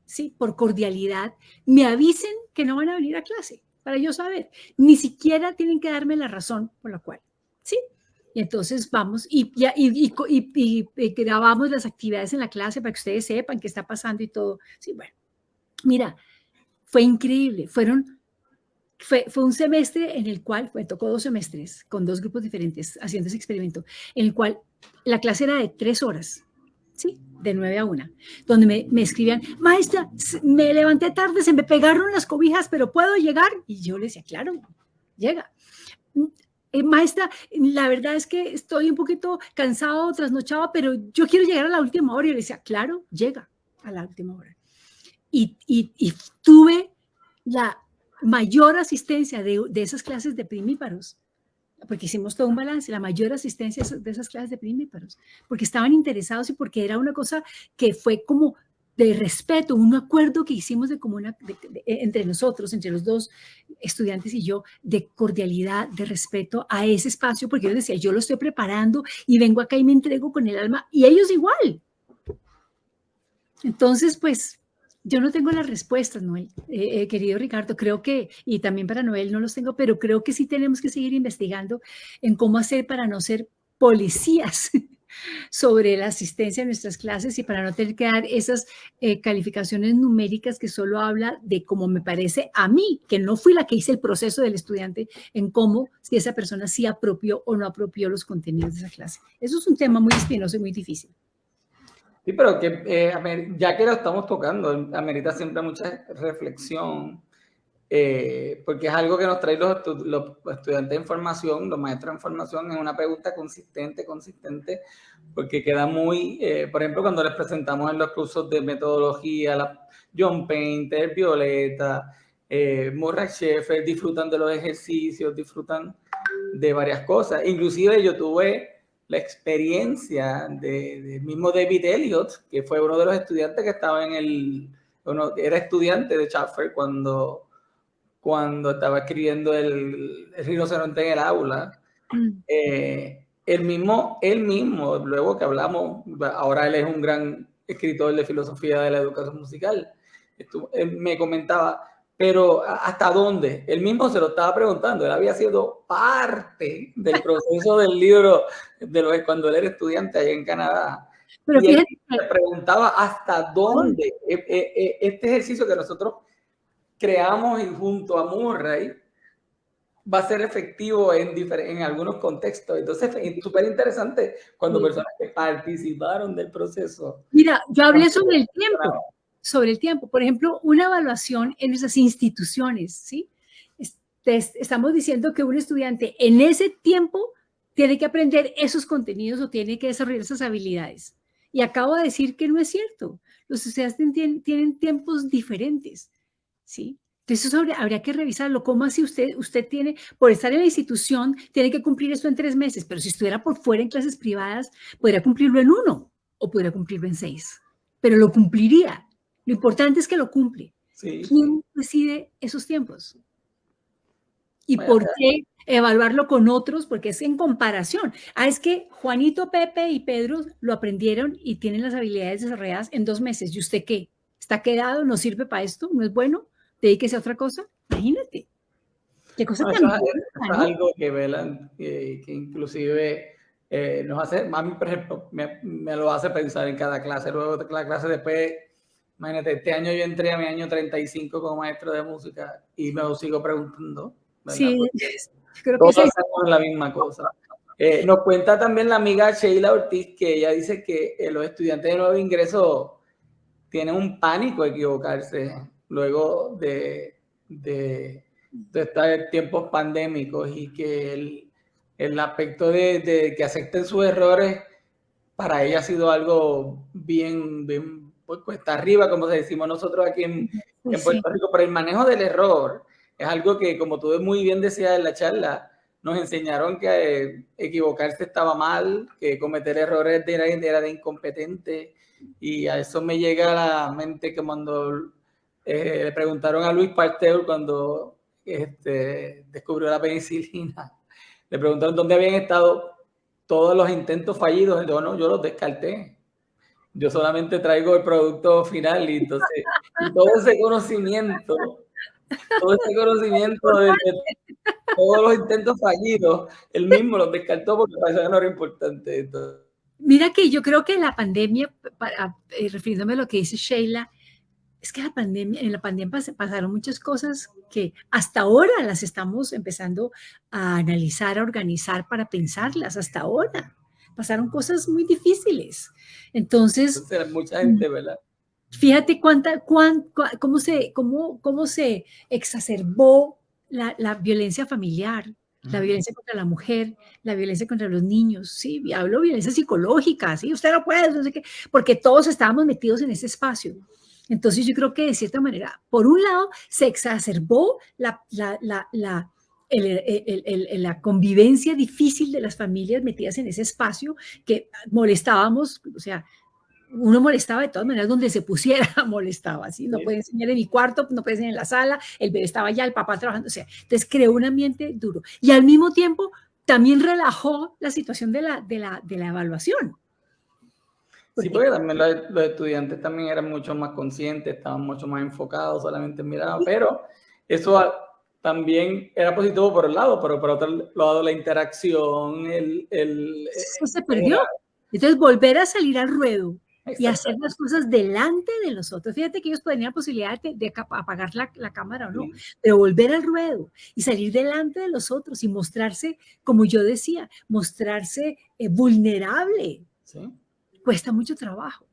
¿sí? Por cordialidad, me avisen que no van a venir a clase, para yo saber, ni siquiera tienen que darme la razón por la cual, ¿sí? Y entonces vamos y grabamos las actividades en la clase para que ustedes sepan qué está pasando y todo. Sí, bueno, mira, fue increíble. Fue un semestre en el cual, me tocó 2 semestres con 2 grupos diferentes haciendo ese experimento, en el cual la clase era de 3 horas, ¿sí? De 9 a 1, donde me escribían, maestra, me levanté tarde, se me pegaron las cobijas, pero ¿puedo llegar? Y yo le decía, claro, llega. Maestra, la verdad es que estoy un poquito cansado, trasnochado, pero yo quiero llegar a la última hora. Y yo le decía, claro, llega a la última hora. Y tuve la mayor asistencia de esas clases de primíparos, porque hicimos todo un balance, la mayor asistencia de esas clases de primíparos, porque estaban interesados y porque era una cosa que fue como de respeto, un acuerdo que hicimos entre nosotros, entre los 2 estudiantes y yo, de cordialidad, de respeto a ese espacio, porque yo decía, yo lo estoy preparando y vengo acá y me entrego con el alma, y ellos igual. Entonces, pues, yo no tengo las respuestas, Noel, querido Ricardo, creo que, y también para Noel no los tengo, pero creo que sí tenemos que seguir investigando en cómo hacer para no ser policías sobre la asistencia a nuestras clases y para no tener que dar esas calificaciones numéricas que solo habla de cómo me parece a mí, que no fui la que hice el proceso del estudiante en cómo, si esa persona sí apropió o no apropió los contenidos de esa clase. Eso es un tema muy espinoso y muy difícil. Sí, pero que ya que lo estamos tocando, amerita siempre mucha reflexión, porque es algo que nos traen los estudiantes en formación, los maestros en formación, es una pregunta consistente, porque queda muy, por ejemplo, cuando les presentamos en los cursos de metodología, John Painter, Violeta, Murray Schafer, disfrutan de los ejercicios, disfrutan de varias cosas. Inclusive yo tuve la experiencia del mismo David Elliott, que fue uno de los estudiantes que estaba era estudiante de Schafer cuando estaba escribiendo el rinoceronte en el aula. Él mismo, luego que hablamos, ahora él es un gran escritor de filosofía de la educación musical, él me comentaba, pero ¿hasta dónde? Él mismo se lo estaba preguntando, él había sido parte del proceso del libro cuando él era estudiante allá en Canadá. Pero y él se preguntaba hasta dónde este ejercicio que nosotros creamos junto a Murray va a ser efectivo en algunos contextos. Entonces, es súper interesante cuando personas que participaron del proceso. Mira, yo hablé sobre el tiempo. Por ejemplo, una evaluación en nuestras instituciones, ¿sí? Estamos diciendo que un estudiante en ese tiempo tiene que aprender esos contenidos o tiene que desarrollar esas habilidades. Y acabo de decir que no es cierto. Los estudiantes tienen tiempos diferentes, ¿sí? Entonces eso habría que revisarlo. ¿Cómo así usted tiene, por estar en la institución, tiene que cumplir esto en 3 meses? Pero si estuviera por fuera en clases privadas, podría cumplirlo en 1 o podría cumplirlo en 6. Pero lo cumpliría. Lo importante es que lo cumple. Sí. ¿Quién decide esos tiempos? ¿Y por qué evaluarlo con otros? Porque es en comparación. Es que Juanito, Pepe y Pedro lo aprendieron y tienen las habilidades desarrolladas en 2 meses. ¿Y usted qué? ¿Está quedado? ¿No sirve para esto? ¿No es bueno? ¿Dedíquese a otra cosa? Imagínate. ¿Qué cosa tan buena, ¿no? Es algo que velan, que inclusive nos hace, a mí, por ejemplo, me lo hace pensar en cada clase. Luego de la clase después, imagínate, este año yo entré a mi año 35 como maestro de música y me lo sigo preguntando. ¿Verdad? Sí, creo que todos hacemos la misma cosa. Nos cuenta también la amiga Sheila Ortiz que ella dice que los estudiantes de nuevo ingreso tienen un pánico a equivocarse luego de estar tiempos pandémicos y que el aspecto de que acepten sus errores para ella ha sido algo bien pues cuesta arriba, como decimos nosotros aquí en Puerto Rico, pero el manejo del error es algo que, como tú muy bien decías en la charla, nos enseñaron que equivocarse estaba mal, que cometer errores era de incompetente, y a eso me llega a la mente que cuando le preguntaron a Luis Pasteur cuando descubrió la penicilina, le preguntaron dónde habían estado todos los intentos fallidos. Entonces, no, yo los descarté. Yo solamente traigo el producto final y entonces todo ese conocimiento de todos los intentos fallidos, él mismo los descartó porque para eso no era importante. Entonces, mira que yo creo que la pandemia, refiriéndome a lo que dice Sheila, es que en la pandemia pasaron muchas cosas que hasta ahora las estamos empezando a analizar, a organizar para pensarlas, hasta ahora. Pasaron cosas muy difíciles. Entonces, mucha gente, ¿verdad? Fíjate cómo se exacerbó la violencia familiar, la violencia contra la mujer, la violencia contra los niños, sí, hablo de violencia psicológica, sí, usted no puede, no sé qué, porque todos estábamos metidos en ese espacio. Entonces yo creo que de cierta manera, por un lado, se exacerbó la convivencia difícil de las familias metidas en ese espacio que molestábamos, o sea, uno molestaba de todas maneras donde se pusiera, molestaba, ¿sí? No puede enseñar en mi cuarto, no puede enseñar en la sala, el bebé estaba allá, el papá trabajando, o sea, entonces creó un ambiente duro. Y al mismo tiempo también relajó la situación de la evaluación. Sí, porque también los estudiantes también eran mucho más conscientes, estaban mucho más enfocados, solamente miraban, pero eso también era positivo por un lado, pero por otro lado la interacción, eso se perdió. Entonces volver a salir al ruedo y hacer las cosas delante de los otros. Fíjate que ellos tenían la posibilidad de apagar la cámara o no, pero volver al ruedo y salir delante de los otros y mostrarse, como yo decía, mostrarse vulnerable. ¿Sí? Cuesta mucho trabajo.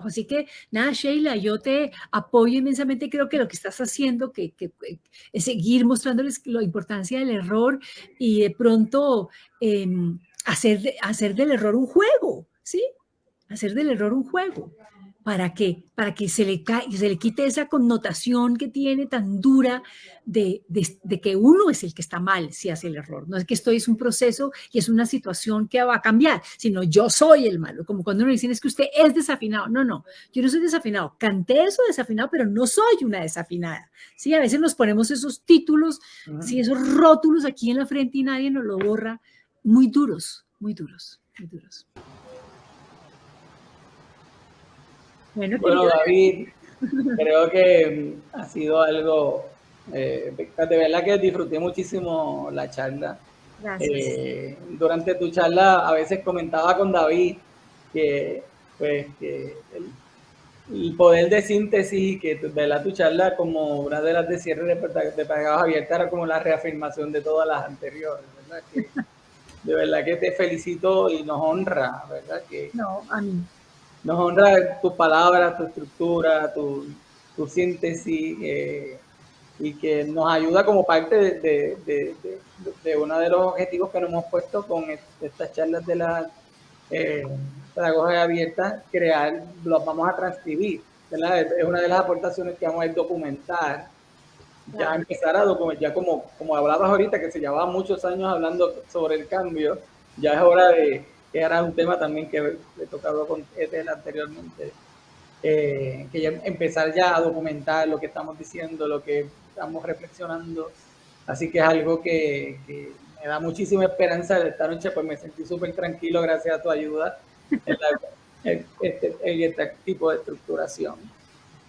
Así que nada, Sheila, yo te apoyo inmensamente. Creo que lo que estás haciendo que es seguir mostrándoles la importancia del error y de pronto hacer del error un juego, ¿sí? Hacer del error un juego para que se le quite esa connotación que tiene tan dura de que uno es el que está mal si hace el error. No es que esto es un proceso y es una situación que va a cambiar, sino yo soy el malo. Como cuando uno dice es que usted es desafinado. No, yo no soy desafinado. Canté eso desafinado, pero no soy una desafinada. ¿Sí? A veces nos ponemos esos títulos, ¿sí? Esos rótulos aquí en la frente y nadie nos lo borra. Muy duros, muy duros, muy duros. Bueno, David, creo que ha sido algo, de verdad que disfruté muchísimo la charla. Gracias. Durante tu charla a veces comentaba con David que el poder de síntesis, que ¿verdad? Tu charla como una de las de cierre de Pegados Abiertas era como la reafirmación de todas las anteriores, ¿verdad? Que, de verdad que te felicito y nos honra, ¿verdad? Que No, a mí. nos honra tus palabras, tu estructura, tu síntesis, y que nos ayuda como parte de uno de los objetivos que nos hemos puesto con estas charlas de la pedagogía abierta, crear, los vamos a transcribir, ¿verdad? Es una de las aportaciones que vamos a documentar, ya empezar a documentar, ya como hablabas ahorita, que se llevaba muchos años hablando sobre el cambio, ya es hora de, que era un tema también que he tocado con Ethel anteriormente, que ya empezar ya a documentar lo que estamos diciendo, lo que estamos reflexionando, así que es algo que me da muchísima esperanza. Esta noche pues me sentí súper tranquilo gracias a tu ayuda en este tipo de estructuración.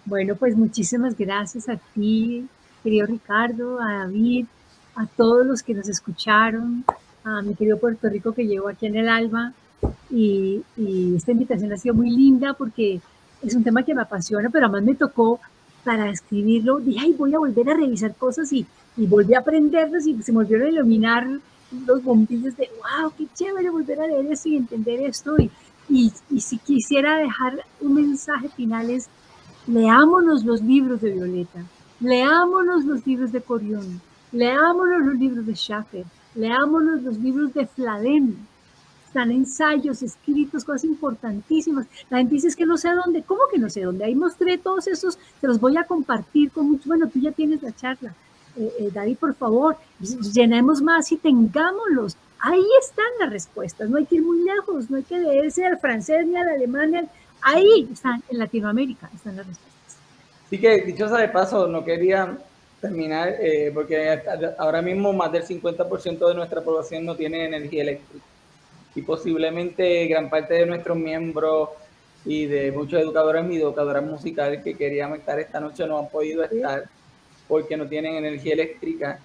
Bueno, pues muchísimas gracias a ti, querido Ricardo, a David, a todos los que nos escucharon, a mi querido Puerto Rico que llevo aquí en el alma, y esta invitación ha sido muy linda porque es un tema que me apasiona, pero además me tocó para escribirlo, dije, ay, voy a volver a revisar cosas y volví a aprenderlas y se me volvieron a iluminar los bombillos de, wow, qué chévere volver a leer esto y entender esto, y si quisiera dejar un mensaje final es, leámonos los libros de Violeta, leámonos los libros de Corión, leámonos los libros de Schaffer, leámonos los libros de Fladen. Están ensayos, escritos, cosas importantísimas. La gente dice es que no sé dónde. ¿Cómo que no sé dónde? Ahí mostré todos esos, se los voy a compartir con mucho. Bueno, tú ya tienes la charla. David, por favor, llenemos más y tengámoslos. Ahí están las respuestas. No hay que ir muy lejos, no hay que leerse al francés ni al alemán. Ahí están, en Latinoamérica están las respuestas. Sí que, dicho sea de paso, no quería terminar porque ahora mismo más del 50% de nuestra población no tiene energía eléctrica. Y posiblemente gran parte de nuestros miembros y de muchos educadores y educadoras musicales que queríamos estar esta noche no han podido estar porque no tienen energía eléctrica,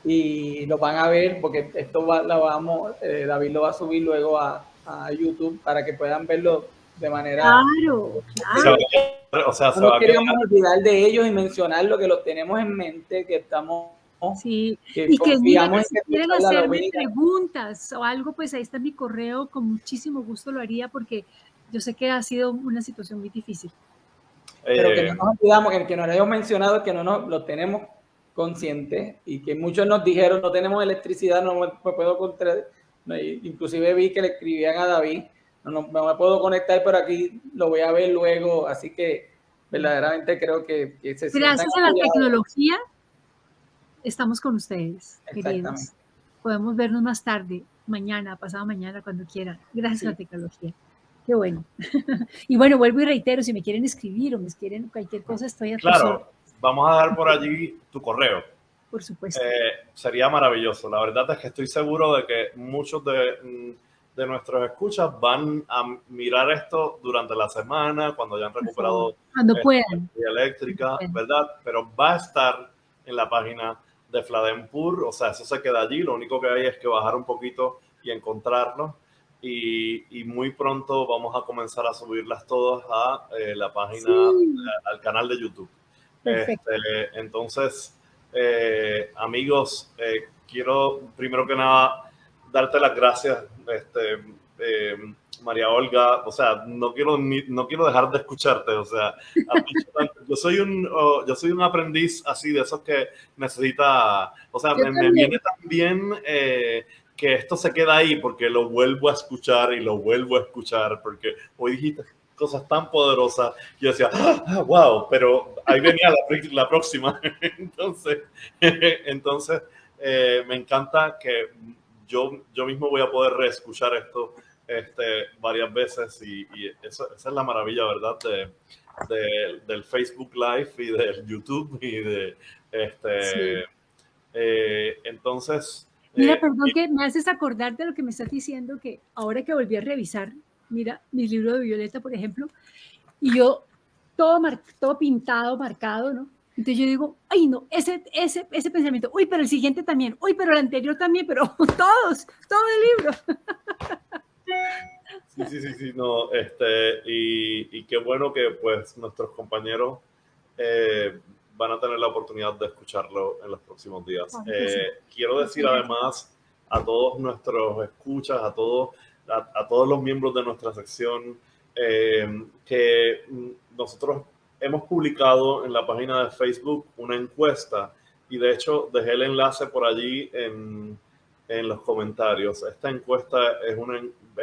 y lo van a ver porque esto David lo va a subir luego a YouTube para que puedan verlo de manera... Claro, claro. O sea, no queríamos olvidar de ellos y mencionar lo que los tenemos en mente, que estamos... Sí, y que mira, que si quieren hacerme preguntas o algo, pues ahí está mi correo, con muchísimo gusto lo haría porque yo sé que ha sido una situación muy difícil. Pero que no nos olvidamos, que nos hayamos mencionado, que no lo tenemos conscientes y que muchos nos dijeron no tenemos electricidad, no me puedo conectar, inclusive vi que le escribían a David, no me puedo conectar, pero aquí lo voy a ver luego, así que verdaderamente creo que se gracias a la tecnología estamos con ustedes, queridos. Podemos vernos más tarde, mañana, pasado mañana, cuando quieran. Gracias a la tecnología. Qué bueno. Y bueno, vuelvo y reitero, si me quieren escribir o me quieren cualquier cosa, estoy a tu Claro, vamos a dar por allí tu correo. Por supuesto. Sería maravilloso. La verdad es que estoy seguro de que muchos de nuestros escuchas van a mirar esto durante la semana, cuando hayan recuperado cuando puedan. Energía eléctrica, ¿verdad? Pero va a estar en la página de Fladenpur, o sea, eso se queda allí, lo único que hay es que bajar un poquito y encontrarlo, y muy pronto vamos a comenzar a subirlas todas a la página, al canal de YouTube. Entonces, amigos, quiero primero que nada darte las gracias, María Olga, o sea, no quiero dejar de escucharte, o sea, yo soy un aprendiz así de esos que necesita, o sea, me viene también que esto se queda ahí porque lo vuelvo a escuchar y lo vuelvo a escuchar, porque hoy dijiste cosas tan poderosas, yo decía, wow, pero ahí venía la próxima. Entonces me encanta que yo mismo voy a poder reescuchar esto varias veces, y esa es la maravilla, ¿verdad? Del Facebook Live y del YouTube y de entonces... Mira, perdón que me haces acordar de lo que me estás diciendo, que ahora que volví a revisar, mira, mi libro de Violeta, por ejemplo, y yo todo pintado, marcado, ¿no? Entonces yo digo, ay no, ese pensamiento, uy, pero el siguiente también, uy, pero el anterior también, pero todo el libro. Sí, no, y qué bueno que pues nuestros compañeros van a tener la oportunidad de escucharlo en los próximos días. Claro que sí. Quiero decir además a todos nuestros escuchas, a todos los miembros de nuestra sección, que nosotros hemos publicado en la página de Facebook una encuesta y de hecho dejé el enlace por allí en los comentarios. Esta encuesta es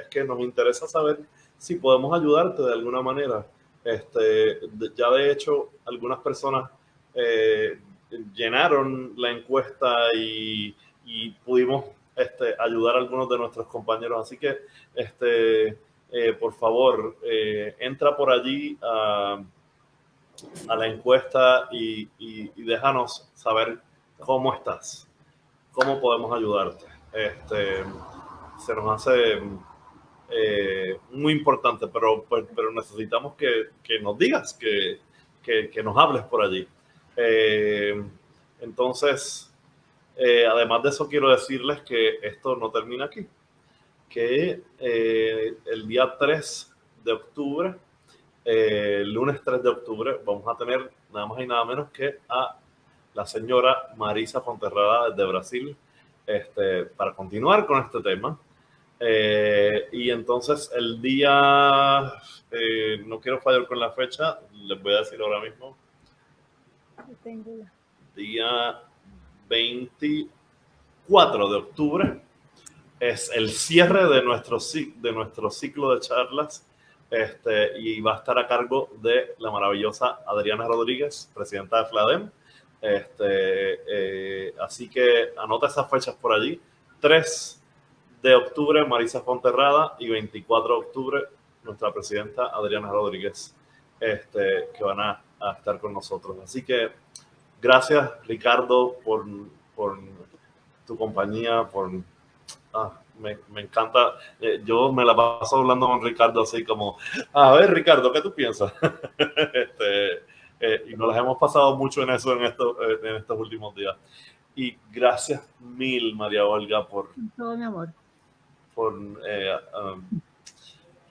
que nos interesa saber si podemos ayudarte de alguna manera. Ya de hecho, algunas personas llenaron la encuesta y pudimos ayudar a algunos de nuestros compañeros. Así que, por favor, entra por allí a la encuesta y déjanos saber cómo estás, cómo podemos ayudarte. Se nos hace muy importante, pero necesitamos que nos digas, que nos hables por allí. Entonces, además de eso, quiero decirles que esto no termina aquí, que el día 3 de octubre, el lunes 3 de octubre, vamos a tener nada más y nada menos que a la señora Marisa Fonterrada desde Brasil, para continuar con este tema. Y entonces el día, no quiero fallar con la fecha, les voy a decir ahora mismo, día 24 de octubre es el cierre de nuestro ciclo de charlas, y va a estar a cargo de la maravillosa Adriana Rodríguez, presidenta de FLADEM. Así que anota esas fechas por allí. 3 de octubre, Marisa Fonterrada, y 24 de octubre, nuestra presidenta Adriana Rodríguez, que van a estar con nosotros. Así que gracias, Ricardo, por tu compañía, me encanta. Yo me la paso hablando con Ricardo así como, a ver, Ricardo, ¿qué tú piensas? Y nos las hemos pasado mucho en eso en estos últimos días. Y gracias mil, María Olga, por todo mi amor,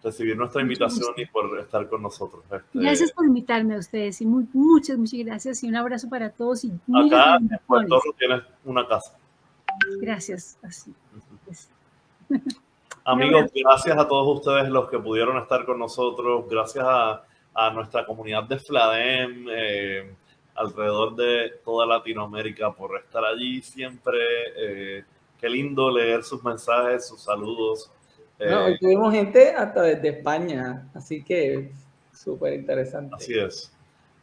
recibir nuestra invitación y por estar con nosotros. Gracias por invitarme a ustedes y muchas gracias y un abrazo para todos y acá en Puerto Rico tienes una casa. Gracias. Así es. Amigos, gracias a todos ustedes los que pudieron estar con nosotros. Gracias a nuestra comunidad de FLADEM alrededor de toda Latinoamérica por estar allí siempre. Qué lindo leer sus mensajes, sus saludos. Hoy tuvimos gente hasta desde España, así que súper interesante. Así es.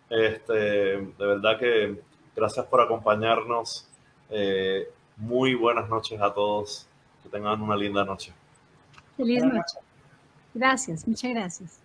De verdad que gracias por acompañarnos. Muy buenas noches a todos. Que tengan una linda noche. Feliz noche. Gracias, muchas gracias.